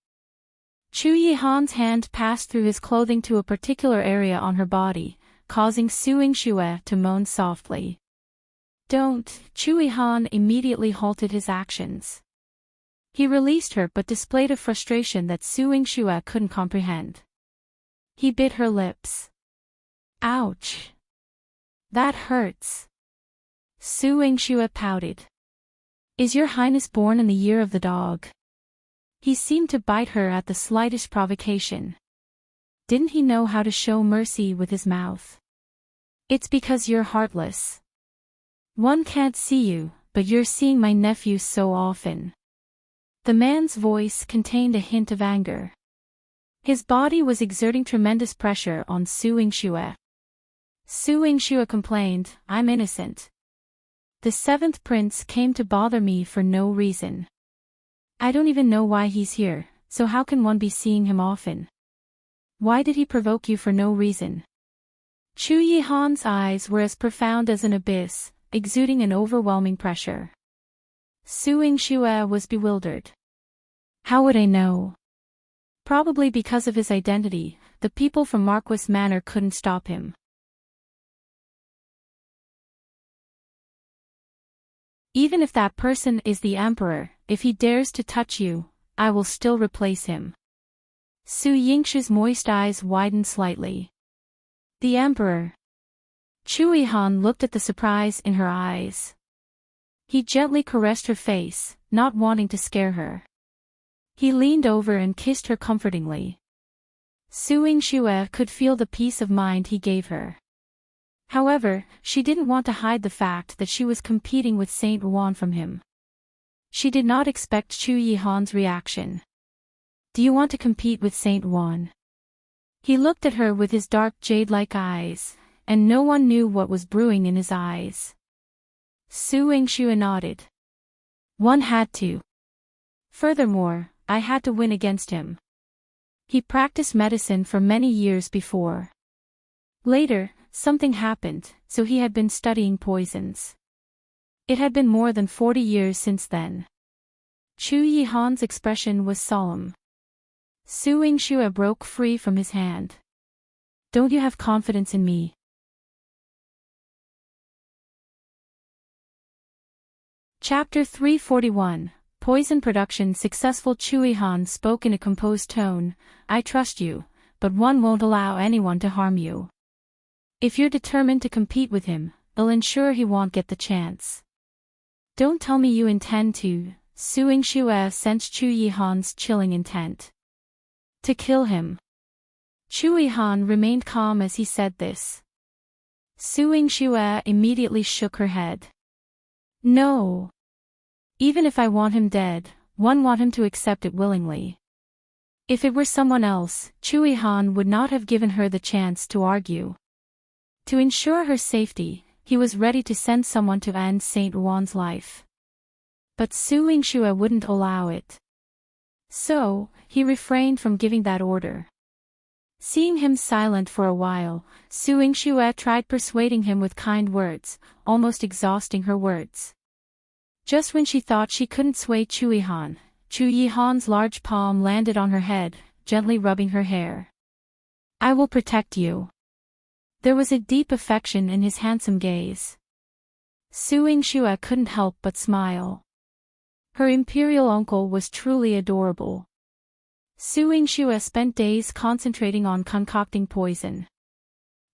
Speaker 1: Chu Yihan's hand passed through his clothing to a particular area on her body, causing Su Yingxue to moan softly. "Don't!" Chu Yihan immediately halted his actions. He released her but displayed a frustration that Su Yingxue couldn't comprehend. He bit her lips. Ouch. That hurts. Su Yingxue pouted. Is your highness born in the year of the dog? He seemed to bite her at the slightest provocation. Didn't he know how to show mercy with his mouth? It's because you're heartless. One can't see you, but you're seeing my nephew so often. The man's voice contained a hint of anger. His body was exerting tremendous pressure on Su Yingxue. Su Yingxue complained, I'm innocent. The seventh prince came to bother me for no reason. I don't even know why he's here, so how can one be seeing him often? Why did he provoke you for no reason? Chu Yihan's eyes were as profound as an abyss, exuding an overwhelming pressure. Su Yingxue was bewildered. How would I know? Probably because of his identity, the people from Marquis Manor couldn't stop him. Even if that person is the emperor, if he dares to touch you, I will still replace him. Su Yingxue's moist eyes widened slightly. The emperor. Chu Yihan looked at the surprise in her eyes. He gently caressed her face, not wanting to scare her. He leaned over and kissed her comfortingly. Su Yingxue could feel the peace of mind he gave her. However, she didn't want to hide the fact that she was competing with Saint Ruan from him. She did not expect Chu Yihan's reaction. Do you want to compete with Saint Ruan? He looked at her with his dark jade-like eyes, and no one knew what was brewing in his eyes. Su Yingxue nodded. One had to. Furthermore, I had to win against him. He practiced medicine for many years before. Later, something happened, so he had been studying poisons. It had been more than 40 years since then. Chu Yihan's expression was solemn. Su Yingxue broke free from his hand. Don't you have confidence in me? Chapter 341, Poison Production Successful. Chu Yihan spoke in a composed tone, I trust you, but one won't allow anyone to harm you. If you're determined to compete with him, I'll ensure he won't get the chance. Don't tell me you intend to. Su Yingxue sensed Chu Yihan's chilling intent. To kill him. Chu Yihan remained calm as he said this. Su Yingxue immediately shook her head. No. Even if I want him dead, one want him to accept it willingly. If it were someone else, Chu Yihan would not have given her the chance to argue. To ensure her safety, he was ready to send someone to end Saint Ruan's life. But Su Yingxue wouldn't allow it. So, he refrained from giving that order. Seeing him silent for a while, Su Yingxue tried persuading him with kind words, almost exhausting her words. Just when she thought she couldn't sway Chu Yihan's large palm landed on her head, gently rubbing her hair. I will protect you. There was a deep affection in his handsome gaze. Su Yingxue couldn't help but smile. Her imperial uncle was truly adorable. Su Yingxue spent days concentrating on concocting poison.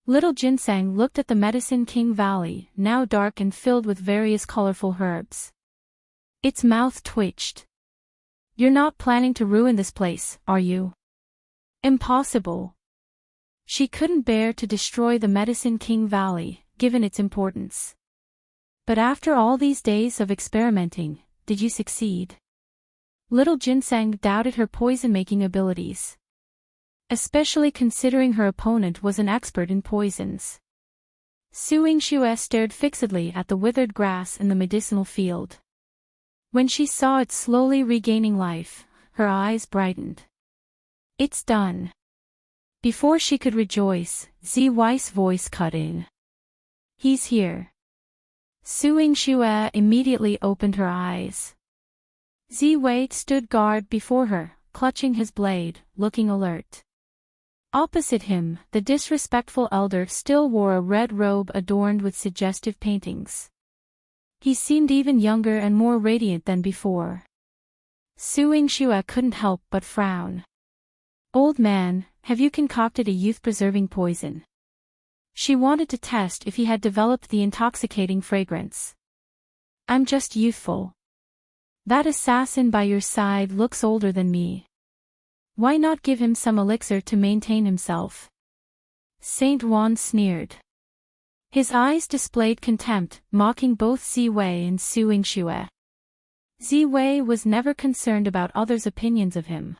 Speaker 1: Little Ginseng looked at the Medicine King Valley, now dark and filled with various colorful herbs. Its mouth twitched. You're not planning to ruin this place, are you? Impossible. She couldn't bear to destroy the Medicine King Valley, given its importance. But after all these days of experimenting, did you succeed? Little Ginseng doubted her poison-making abilities. Especially considering her opponent was an expert in poisons. Su Yingxue stared fixedly at the withered grass in the medicinal field. When she saw it slowly regaining life, her eyes brightened. It's done. Before she could rejoice, Ziwei's voice cut in. He's here. Su Yingxue immediately opened her eyes. Ziwei stood guard before her, clutching his blade, looking alert. Opposite him, the disrespectful elder still wore a red robe adorned with suggestive paintings. He seemed even younger and more radiant than before. Su Yingxue couldn't help but frown. Old man, have you concocted a youth-preserving poison? She wanted to test if he had developed the intoxicating fragrance. I'm just youthful. That assassin by your side looks older than me. Why not give him some elixir to maintain himself? Saint Juan sneered. His eyes displayed contempt, mocking both Ziwei and Su Yingxue. Ziwei was never concerned about others' opinions of him.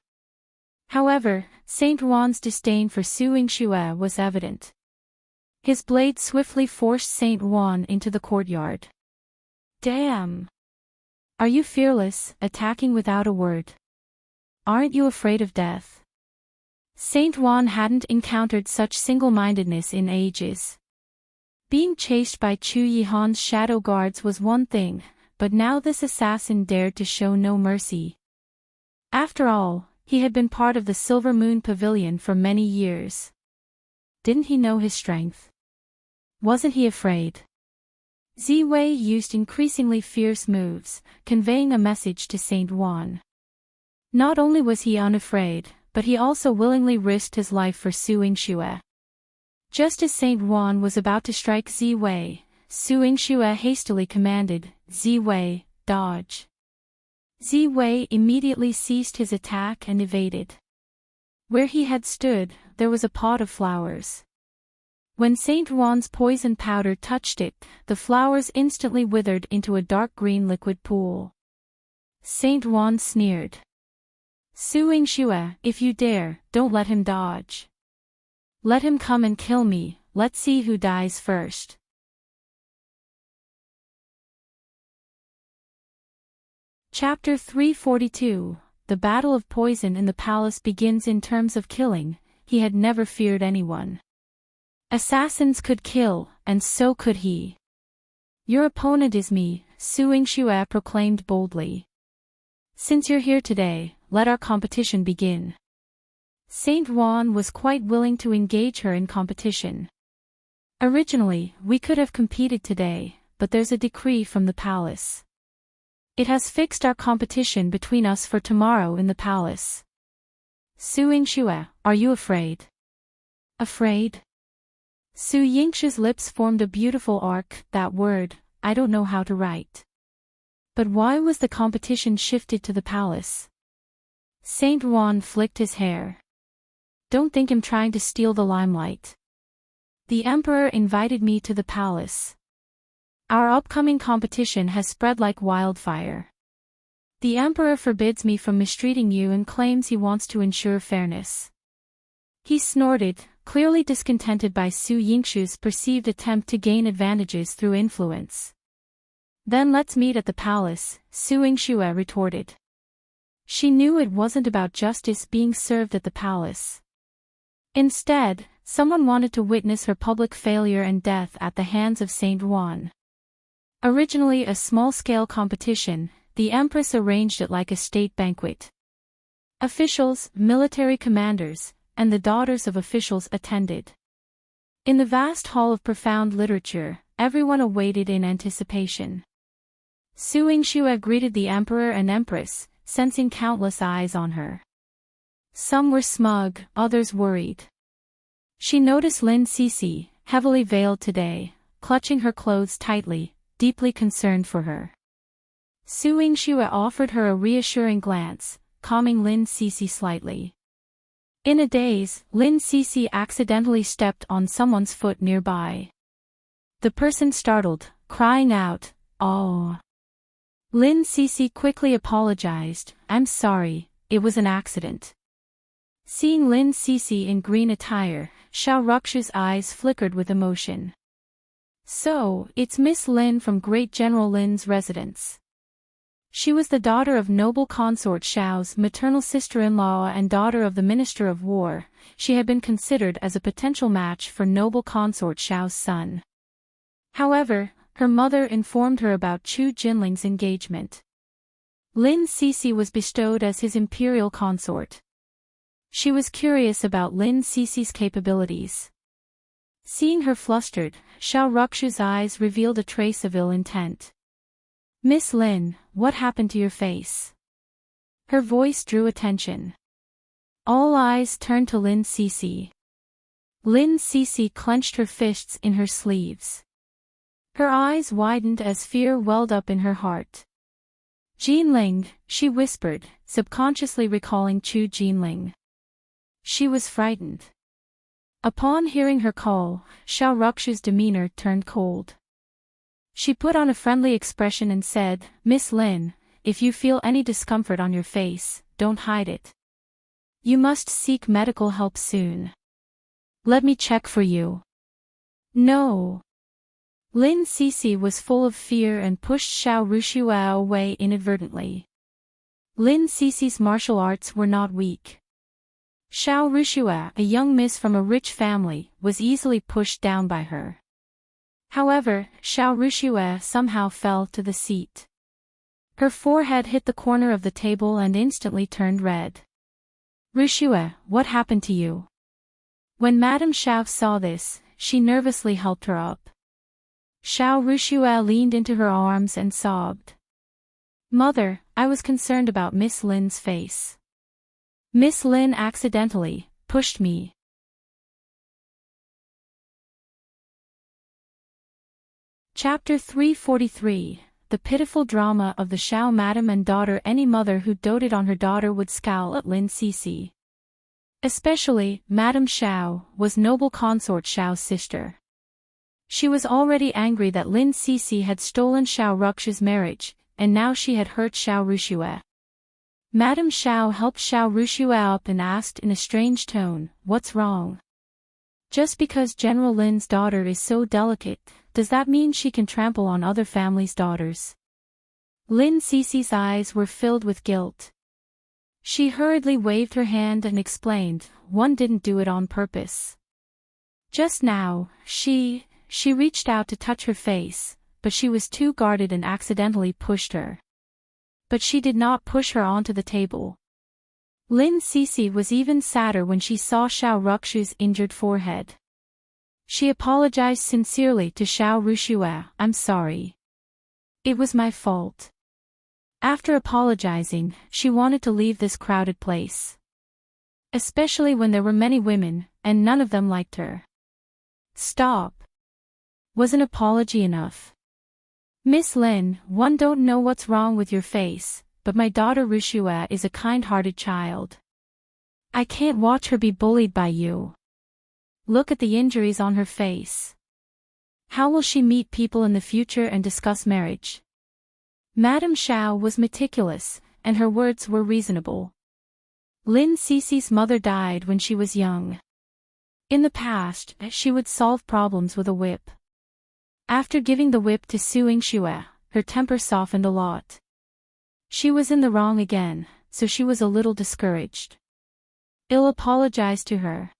Speaker 1: However, Saint Juan's disdain for Su Yingxue was evident. His blade swiftly forced Saint Juan into the courtyard. Damn! Are you fearless, attacking without a word? Aren't you afraid of death? Saint Juan hadn't encountered such single-mindedness in ages. Being chased by Chu Yihan's shadow guards was one thing, but now this assassin dared to show no mercy. After all, he had been part of the Silver Moon Pavilion for many years. Didn't he know his strength? Wasn't he afraid? Ziwei used increasingly fierce moves, conveying a message to Saint Juan. Not only was he unafraid, but he also willingly risked his life for Su Yingxue. Just as Saint Juan was about to strike Ziwei, Su Yingxue hastily commanded, Ziwei, dodge. Ziwei immediately ceased his attack and evaded. Where he had stood, there was a pot of flowers. When Saint Juan's poison powder touched it, the flowers instantly withered into a dark green liquid pool. Saint Juan sneered. Su Yingxue, if you dare, don't let him dodge. Let him come and kill me, let's see who dies first. Chapter 342, The Battle of Poison in the Palace begins. In terms of killing, he had never feared anyone. Assassins could kill, and so could he. Your opponent is me, Su Yingxue proclaimed boldly. Since you're here today, let our competition begin. Saint Juan was quite willing to engage her in competition. Originally, we could have competed today, but there's a decree from the palace. It has fixed our competition between us for tomorrow in the palace. Su Yingxue, are you afraid? Afraid? Su Yingxue's lips formed a beautiful arc. That word, I don't know how to write. But why was the competition shifted to the palace? Saint Juan flicked his hair. Don't think I'm trying to steal the limelight. The emperor invited me to the palace. Our upcoming competition has spread like wildfire. The emperor forbids me from mistreating you and claims he wants to ensure fairness. He snorted, clearly discontented by Su Yingxue's perceived attempt to gain advantages through influence. Then let's meet at the palace, Su Yingxue retorted. She knew it wasn't about justice being served at the palace. Instead, someone wanted to witness her public failure and death at the hands of Saint Juan. Originally a small-scale competition, the Empress arranged it like a state banquet. Officials, military commanders, and the daughters of officials attended. In the vast hall of profound literature, everyone awaited in anticipation. Su Yingxue greeted the Emperor and Empress, sensing countless eyes on her. Some were smug, others worried. She noticed Lin Sisi, heavily veiled today, clutching her clothes tightly, deeply concerned for her. Su Yingxue offered her a reassuring glance, calming Lin Sisi slightly. In a daze, Lin Sisi accidentally stepped on someone's foot nearby. The person startled, crying out, "Oh!" Lin Sisi quickly apologized, "I'm sorry, it was an accident." Seeing Lin Sisi in green attire, Xiao Ruxu's eyes flickered with emotion. So, it's Miss Lin from Great General Lin's residence. She was the daughter of noble consort Xiao's maternal sister-in-law and daughter of the Minister of War. She had been considered as a potential match for noble consort Xiao's son. However, her mother informed her about Chu Jinling's engagement. Lin Sisi was bestowed as his imperial consort. She was curious about Lin Sisi's capabilities. Seeing her flustered, Xiao Ruxu's eyes revealed a trace of ill intent. "Miss Lin, what happened to your face?" Her voice drew attention. All eyes turned to Lin Sisi. Lin Sisi clenched her fists in her sleeves. Her eyes widened as fear welled up in her heart. Jinling, she whispered, subconsciously recalling Chu Jinling. She was frightened. Upon hearing her call, Xiao Ruxu's demeanor turned cold. She put on a friendly expression and said, "Miss Lin, if you feel any discomfort on your face, don't hide it. You must seek medical help soon. Let me check for you." No. Lin Sisi was full of fear and pushed Xiao Ruxue away inadvertently. Lin Sisi's martial arts were not weak. Xiao Ruxue, a young miss from a rich family, was easily pushed down by her. However, Xiao Ruxue somehow fell to the seat. Her forehead hit the corner of the table and instantly turned red. "Ruxue, what happened to you?" When Madame Xiao saw this, she nervously helped her up. Xiao Ruxue leaned into her arms and sobbed. "Mother, I was concerned about Miss Lin's face. Miss Lin accidentally pushed me." Chapter 343, The Pitiful Drama of the Xiao Madam and Daughter. Any mother who doted on her daughter would scowl at Lin Sisi. Especially, Madame Xiao was noble consort Xiao's sister. She was already angry that Lin Sisi had stolen Xiao Ruxu's marriage, and now she had hurt Xiao Ruxue. Madame Xiao helped Xiao Ruxue up and asked in a strange tone, "What's wrong?" "Just because General Lin's daughter is so delicate, does that mean she can trample on other families' daughters?" Lin Sisi's eyes were filled with guilt. She hurriedly waved her hand and explained, "One didn't do it on purpose. Just now, she reached out to touch her face, but she was too guarded and accidentally pushed her. But she did not push her onto the table." Lin Sisi was even sadder when she saw Xiao Ruxu's injured forehead. She apologized sincerely to Xiao Ruxue, "I'm sorry. It was my fault." After apologizing, she wanted to leave this crowded place. Especially when there were many women, and none of them liked her. "Stop. Was an apology enough? Miss Lin, one don't know what's wrong with your face, but my daughter Ruxue is a kind-hearted child. I can't watch her be bullied by you. Look at the injuries on her face. How will she meet people in the future and discuss marriage?" Madame Xiao was meticulous, and her words were reasonable. Lin Sisi's mother died when she was young. In the past, she would solve problems with a whip. After giving the whip to Yingxue, her temper softened a lot. She was in the wrong again, so she was a little discouraged. Il apologized to her.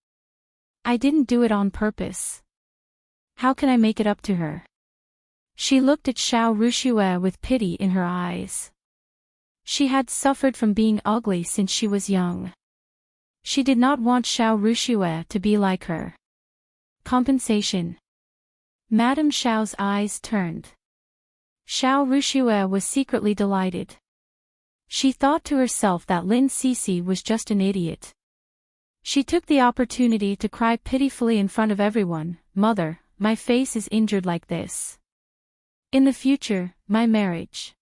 Speaker 1: "I didn't do it on purpose. How can I make it up to her?" She looked at Xiao Ruxue with pity in her eyes. She had suffered from being ugly since she was young. She did not want Xiao Ruxue to be like her. Compensation. Madame Xiao's eyes turned. Xiao Ruxue was secretly delighted. She thought to herself that Lin Sisi was just an idiot. She took the opportunity to cry pitifully in front of everyone, "Mother, my face is injured like this. In the future, my marriage.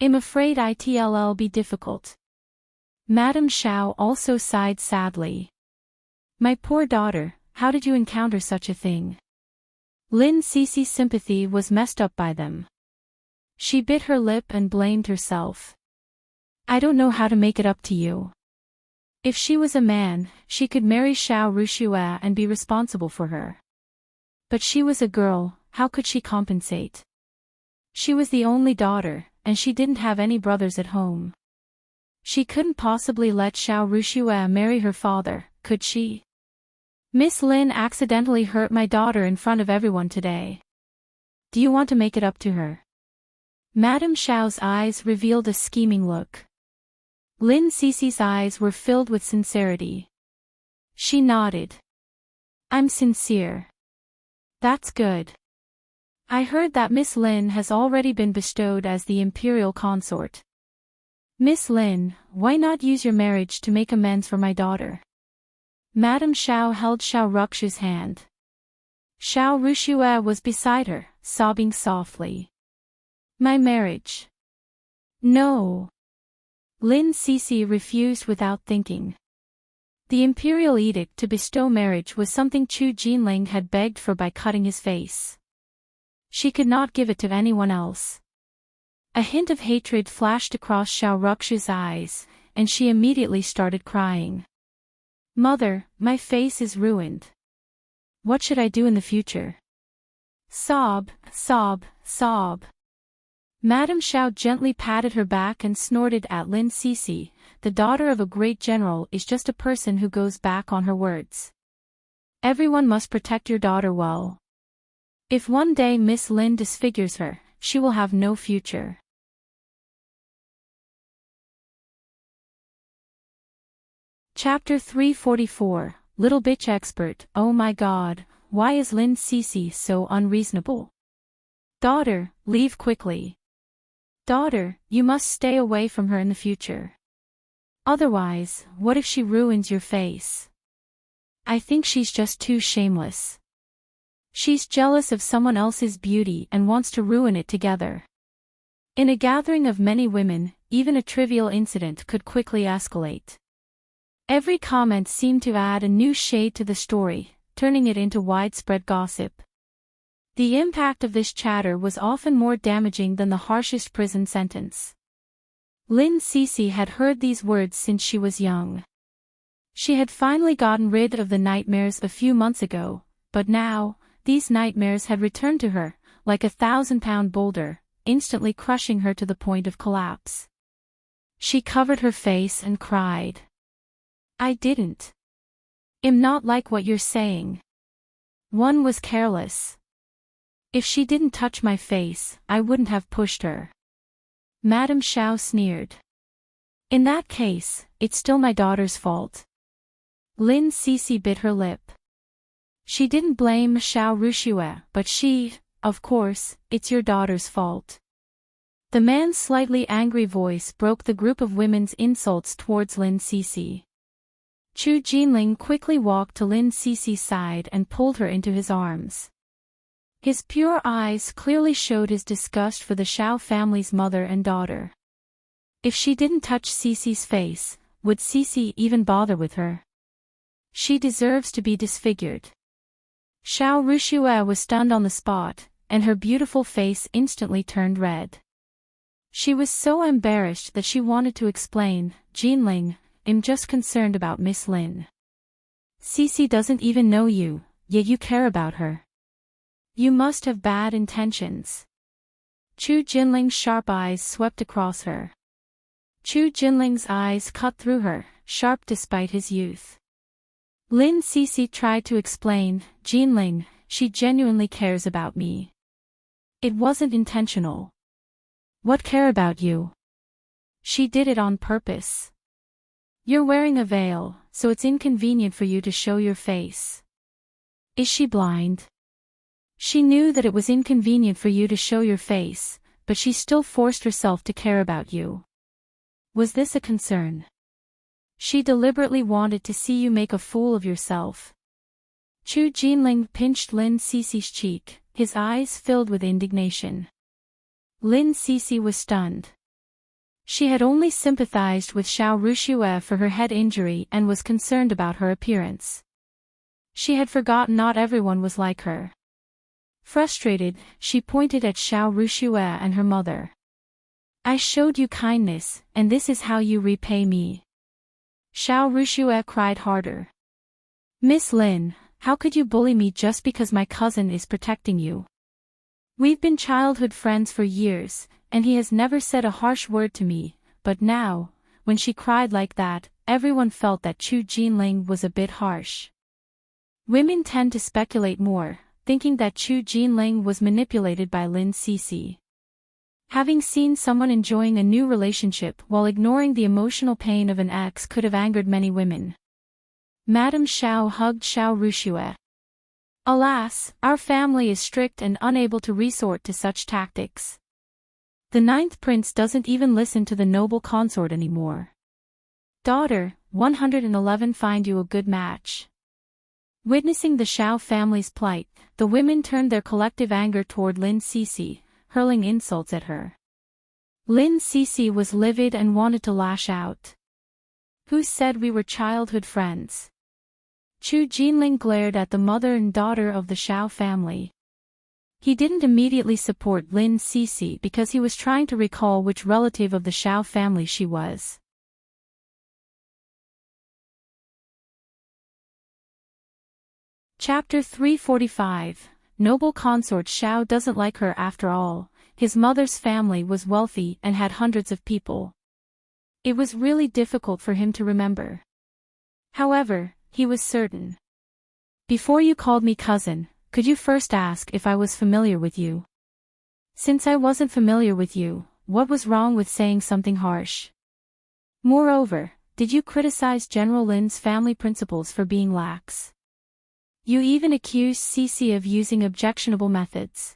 Speaker 1: I'm afraid it'll be difficult." Madame Xiao also sighed sadly. "My poor daughter, how did you encounter such a thing?" Lin Sisi's sympathy was messed up by them. She bit her lip and blamed herself. "I don't know how to make it up to you. If she was a man, she could marry Xiao Ruxue and be responsible for her. But she was a girl, how could she compensate? She was the only daughter, and she didn't have any brothers at home. She couldn't possibly let Xiao Ruxue marry her father, could she? Miss Lin accidentally hurt my daughter in front of everyone today. Do you want to make it up to her?" Madame Xiao's eyes revealed a scheming look. Lin Sisi's eyes were filled with sincerity. She nodded. "I'm sincere." "That's good. I heard that Miss Lin has already been bestowed as the imperial consort." Miss Lin, why not use your marriage to make amends for my daughter? Madame Xiao held Xiao Ruxu's hand. Xiao Ruxue was beside her, sobbing softly. My marriage. No. Lin Sisi refused without thinking. The imperial edict to bestow marriage was something Chu Jinling had begged for by cutting his face. She could not give it to anyone else. A hint of hatred flashed across Xiao Ruxu's eyes, and she immediately started crying. Mother, my face is ruined. What should I do in the future? Sob, sob, sob. Madame Xiao gently patted her back and snorted at Lin Sisi. The daughter of a great general is just a person who goes back on her words. Everyone must protect your daughter well. If one day Miss Lin disfigures her, she will have no future. Chapter 344, Little Bitch Expert. Oh my God, why is Lin Sisi so unreasonable? Daughter, leave quickly. Daughter, you must stay away from her in the future. Otherwise, what if she ruins your face? I think she's just too shameless. She's jealous of someone else's beauty and wants to ruin it together. In a gathering of many women, even a trivial incident could quickly escalate. Every comment seemed to add a new shade to the story, turning it into widespread gossip. The impact of this chatter was often more damaging than the harshest prison sentence. Lin Sisi had heard these words since she was young. She had finally gotten rid of the nightmares a few months ago, but now, these nightmares had returned to her, like a 1,000-pound boulder, instantly crushing her to the point of collapse. She covered her face and cried. I didn't. I'm not like what you're saying. One was careless. If she didn't touch my face, I wouldn't have pushed her. Madame Xiao sneered. In that case, it's still my daughter's fault. Lin Sisi bit her lip. She didn't blame Xiao Ruxue, but of course, it's your daughter's fault. The man's slightly angry voice broke the group of women's insults towards Lin Sisi. Chu Jinling quickly walked to Lin Sisi's side and pulled her into his arms. His pure eyes clearly showed his disgust for the Xiao family's mother and daughter. If she didn't touch Sisi's face, would Sisi even bother with her? She deserves to be disfigured. Xiao Ruxue was stunned on the spot, and her beautiful face instantly turned red. She was so embarrassed that she wanted to explain, Jinling, I'm just concerned about Miss Lin. Sisi doesn't even know you, yet you care about her. You must have bad intentions. Chu Jinling's sharp eyes swept across her. Chu Jinling's eyes cut through her, sharp despite his youth. Lin Sisi tried to explain, Jinling, she genuinely cares about me. It wasn't intentional. What care about you? She did it on purpose. You're wearing a veil, so it's inconvenient for you to show your face. Is she blind? She knew that it was inconvenient for you to show your face, but she still forced herself to care about you. Was this a concern? She deliberately wanted to see you make a fool of yourself. Chu Jinling pinched Lin Sisi's cheek, his eyes filled with indignation. Lin Sisi was stunned. She had only sympathized with Xiao Ruxue for her head injury and was concerned about her appearance. She had forgotten not everyone was like her. Frustrated, she pointed at Xiao Ruxue and her mother. I showed you kindness, and this is how you repay me. Xiao Ruxue cried harder. Miss Lin, how could you bully me just because my cousin is protecting you? We've been childhood friends for years, and he has never said a harsh word to me, but now, when she cried like that, everyone felt that Chu Jinling was a bit harsh. Women tend to speculate more, thinking that Chu Jinling was manipulated by Lin Sisi. Having seen someone enjoying a new relationship while ignoring the emotional pain of an ex could have angered many women. Madame Xiao hugged Xiao Ruxue. Alas, our family is strict and unable to resort to such tactics. The ninth prince doesn't even listen to the noble consort anymore. Daughter, 111 find you a good match. Witnessing the Xiao family's plight, the women turned their collective anger toward Lin Sisi, hurling insults at her. Lin Sisi was livid and wanted to lash out. Who said we were childhood friends? Chu Jinling glared at the mother and daughter of the Xiao family. He didn't immediately support Lin Sisi because he was trying to recall which relative of the Xiao family she was. Chapter 345. Noble consort Xiao doesn't like her after all. His mother's family was wealthy and had hundreds of people. It was really difficult for him to remember. However, he was certain. Before you called me cousin, could you first ask if I was familiar with you? Since I wasn't familiar with you, what was wrong with saying something harsh? Moreover, did you criticize General Lin's family principles for being lax? You even accused Sisi of using objectionable methods.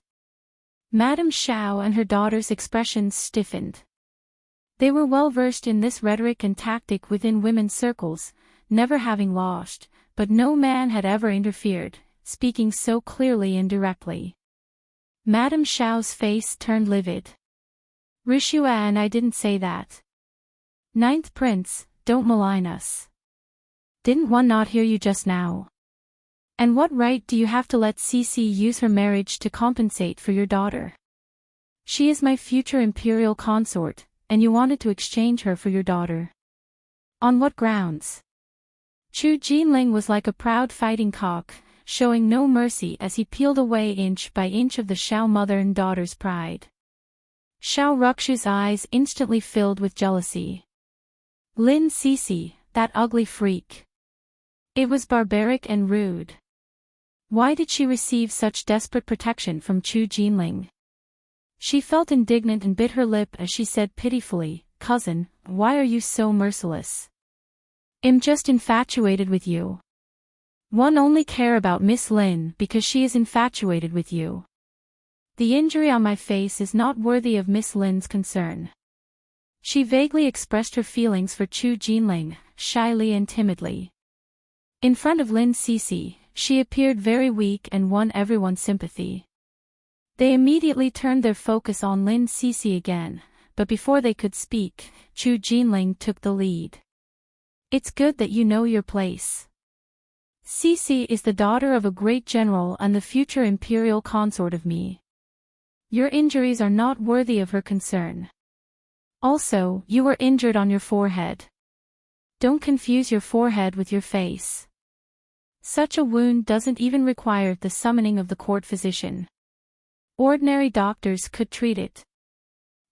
Speaker 1: Madame Xiao and her daughter's expressions stiffened. They were well versed in this rhetoric and tactic within women's circles, never having lost, but no man had ever interfered, speaking so clearly and directly. Madame Xiao's face turned livid. Rishuan, I didn't say that. Ninth Prince, don't malign us. Didn't one not hear you just now? And what right do you have to let Sisi use her marriage to compensate for your daughter? She is my future imperial consort, and you wanted to exchange her for your daughter. On what grounds? Chu Jinling was like a proud fighting cock, showing no mercy as he peeled away inch by inch of the Xiao mother and daughter's pride. Xiao Ruxu's eyes instantly filled with jealousy. Lin Sisi, that ugly freak. It was barbaric and rude. Why did she receive such desperate protection from Chu Jinling? She felt indignant and bit her lip as she said pitifully, cousin, why are you so merciless? I'm just infatuated with you. One only care about Miss Lin because she is infatuated with you. The injury on my face is not worthy of Miss Lin's concern. She vaguely expressed her feelings for Chu Jinling, shyly and timidly. In front of Lin Sisi, she appeared very weak and won everyone's sympathy. They immediately turned their focus on Lin Sisi again, but before they could speak, Chu Jinling took the lead. It's good that you know your place. Sisi is the daughter of a great general and the future imperial consort of me. Your injuries are not worthy of her concern. Also, you were injured on your forehead. Don't confuse your forehead with your face. Such a wound doesn't even require the summoning of the court physician. Ordinary doctors could treat it.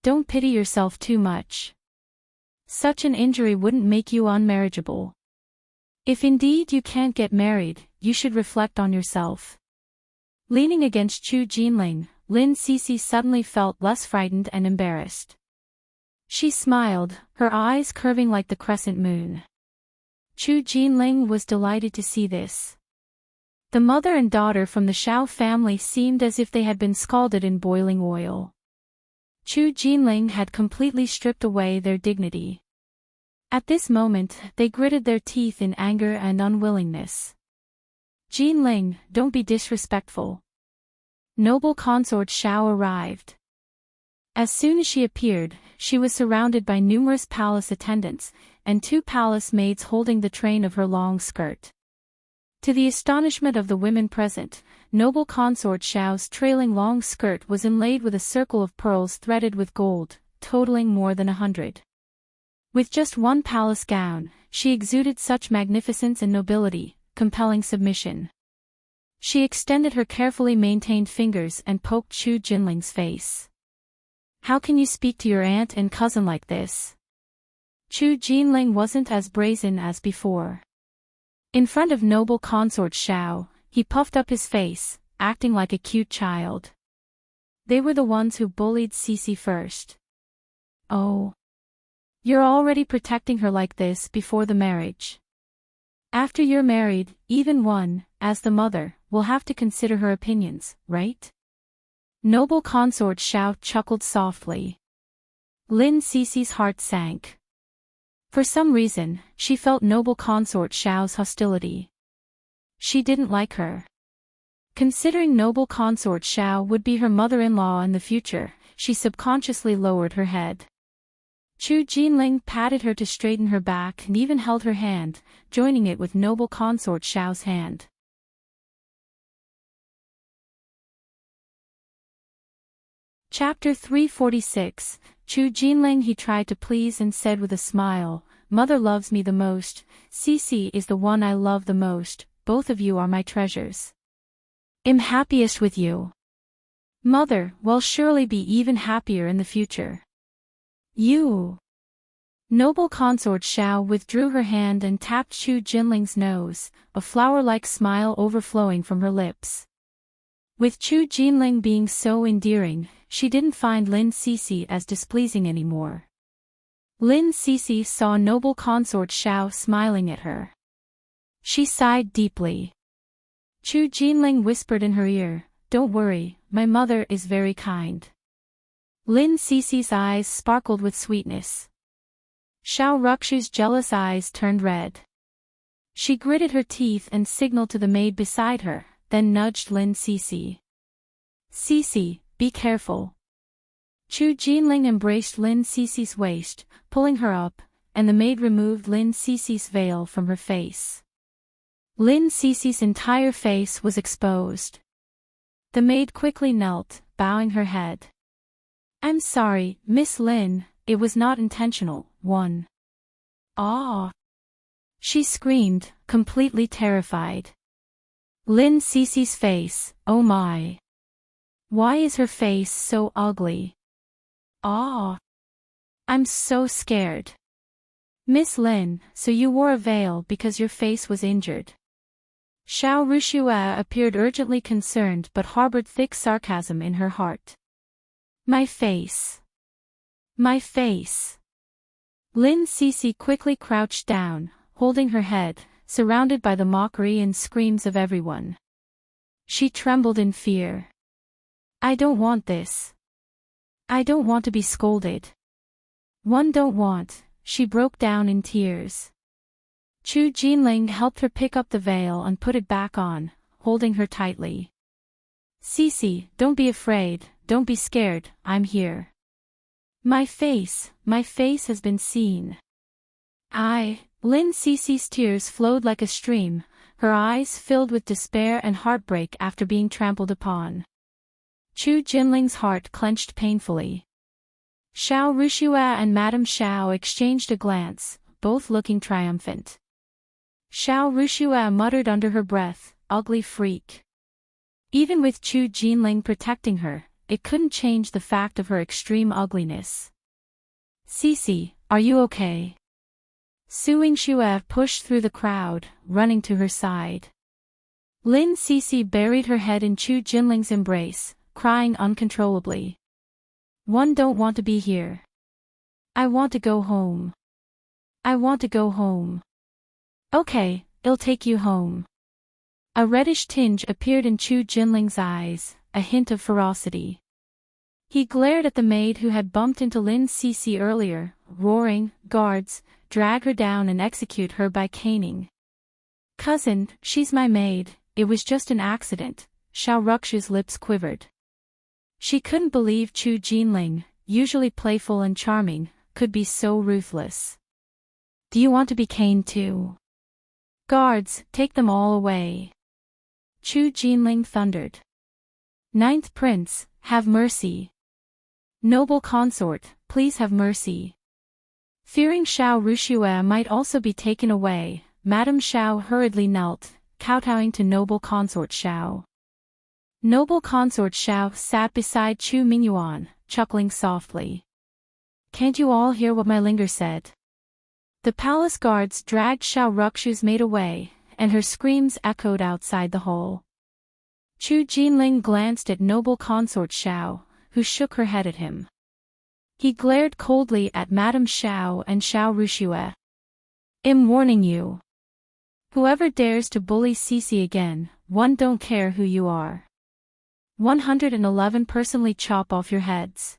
Speaker 1: Don't pity yourself too much. Such an injury wouldn't make you unmarriageable. If indeed you can't get married, you should reflect on yourself. Leaning against Chu Jinling, Lin Sisi suddenly felt less frightened and embarrassed. She smiled, her eyes curving like the crescent moon. Chu Jinling was delighted to see this. The mother and daughter from the Xiao family seemed as if they had been scalded in boiling oil. Chu Jinling had completely stripped away their dignity. At this moment, they gritted their teeth in anger and unwillingness. Jinling, don't be disrespectful. Noble consort Xiao arrived. As soon as she appeared, she was surrounded by numerous palace attendants, and 2 palace maids holding the train of her long skirt. To the astonishment of the women present, noble consort Xiao's trailing long skirt was inlaid with a circle of pearls threaded with gold, totaling more than 100. With just one palace gown, she exuded such magnificence and nobility, compelling submission. She extended her carefully maintained fingers and poked Chu Jinling's face. How can you speak to your aunt and cousin like this? Chu Jinling wasn't as brazen as before. In front of noble consort Xiao, he puffed up his face, acting like a cute child. They were the ones who bullied Sisi first. Oh. You're already protecting her like this before the marriage. After you're married, even one, as the mother, will have to consider her opinions, right? Noble consort Xiao chuckled softly. Lin Sisi's heart sank. For some reason, she felt noble consort Xiao's hostility. She didn't like her. Considering noble consort Xiao would be her mother-in-law in the future, she subconsciously lowered her head. Chu Jinling patted her to straighten her back and even held her hand, joining it with noble consort Xiao's hand. Chapter 346, Chu Jinling he tried to please and said with a smile, "Mother loves me the most, Sisi is the one I love the most, both of you are my treasures. I'm happiest with you. Mother will surely be even happier in the future. You." Noble consort Xiao withdrew her hand and tapped Chu Jinling's nose, a flower-like smile overflowing from her lips. With Chu Jinling being so endearing, she didn't find Lin Sisi as displeasing anymore. Lin Sisi saw noble consort Xiao smiling at her. She sighed deeply. Chu Jinling whispered in her ear, "Don't worry, my mother is very kind." Lin Sisi's eyes sparkled with sweetness. Xiao Ruxu's jealous eyes turned red. She gritted her teeth and signaled to the maid beside her, then nudged Lin Sisi. "Sisi, be careful." Chu Jinling embraced Lin Sisi's waist, pulling her up, and the maid removed Lin Sisi's veil from her face. Lin Sisi's entire face was exposed. The maid quickly knelt, bowing her head. "I'm sorry, Miss Lin, it was not intentional." "Ah!" she screamed, completely terrified. Lin Sisi's face, oh my. Why is her face so ugly? "Ah! I'm so scared." "Miss Lin, so you wore a veil because your face was injured." Xiao Ruxue appeared urgently concerned but harbored thick sarcasm in her heart. My face. My face." Lin Sisi quickly crouched down, holding her head, surrounded by the mockery and screams of everyone. She trembled in fear. "I don't want this. I don't want to be scolded. Don't want." She broke down in tears. Chu Jinling helped her pick up the veil and put it back on, holding her tightly. "Sisi, don't be afraid, don't be scared, I'm here. My face has been seen." Lin Sisi's tears flowed like a stream, her eyes filled with despair and heartbreak after being trampled upon. Chu Jinling's heart clenched painfully. Xiao Ruxue and Madame Xiao exchanged a glance, both looking triumphant. Xiao Ruxue muttered under her breath, "Ugly freak." Even with Chu Jinling protecting her, it couldn't change the fact of her extreme ugliness. "Sisi, are you okay?" Yingxue pushed through the crowd, running to her side. Lin Sisi buried her head in Chu Jinling's embrace, crying uncontrollably. Don't want to be here. I want to go home. I want to go home." "Okay, I'll take you home." A reddish tinge appeared in Chu Jinling's eyes, a hint of ferocity. He glared at the maid who had bumped into Lin Sisi earlier, roaring, "Guards, drag her down and execute her by caning." "Cousin, she's my maid, it was just an accident." Xiao Ruxu's lips quivered. She couldn't believe Chu Jinling, usually playful and charming, could be so ruthless. "Do you want to be caned too? Guards, take them all away." Chu Jinling thundered. "Ninth Prince, have mercy. Noble consort, please have mercy." Fearing Xiao Ruxue might also be taken away, Madame Xiao hurriedly knelt, kowtowing to noble consort Xiao. Noble consort Xiao sat beside Chu Mingyuan, chuckling softly. "Can't you all hear what my linger said?" The palace guards dragged Xiao Ruxu's maid away, and her screams echoed outside the hall. Chu Jinling glanced at noble consort Xiao, who shook her head at him. He glared coldly at Madame Xiao and Xiao Ruxue. "I'm warning you. Whoever dares to bully Sisi again, don't care who you are. 111 personally chop off your heads."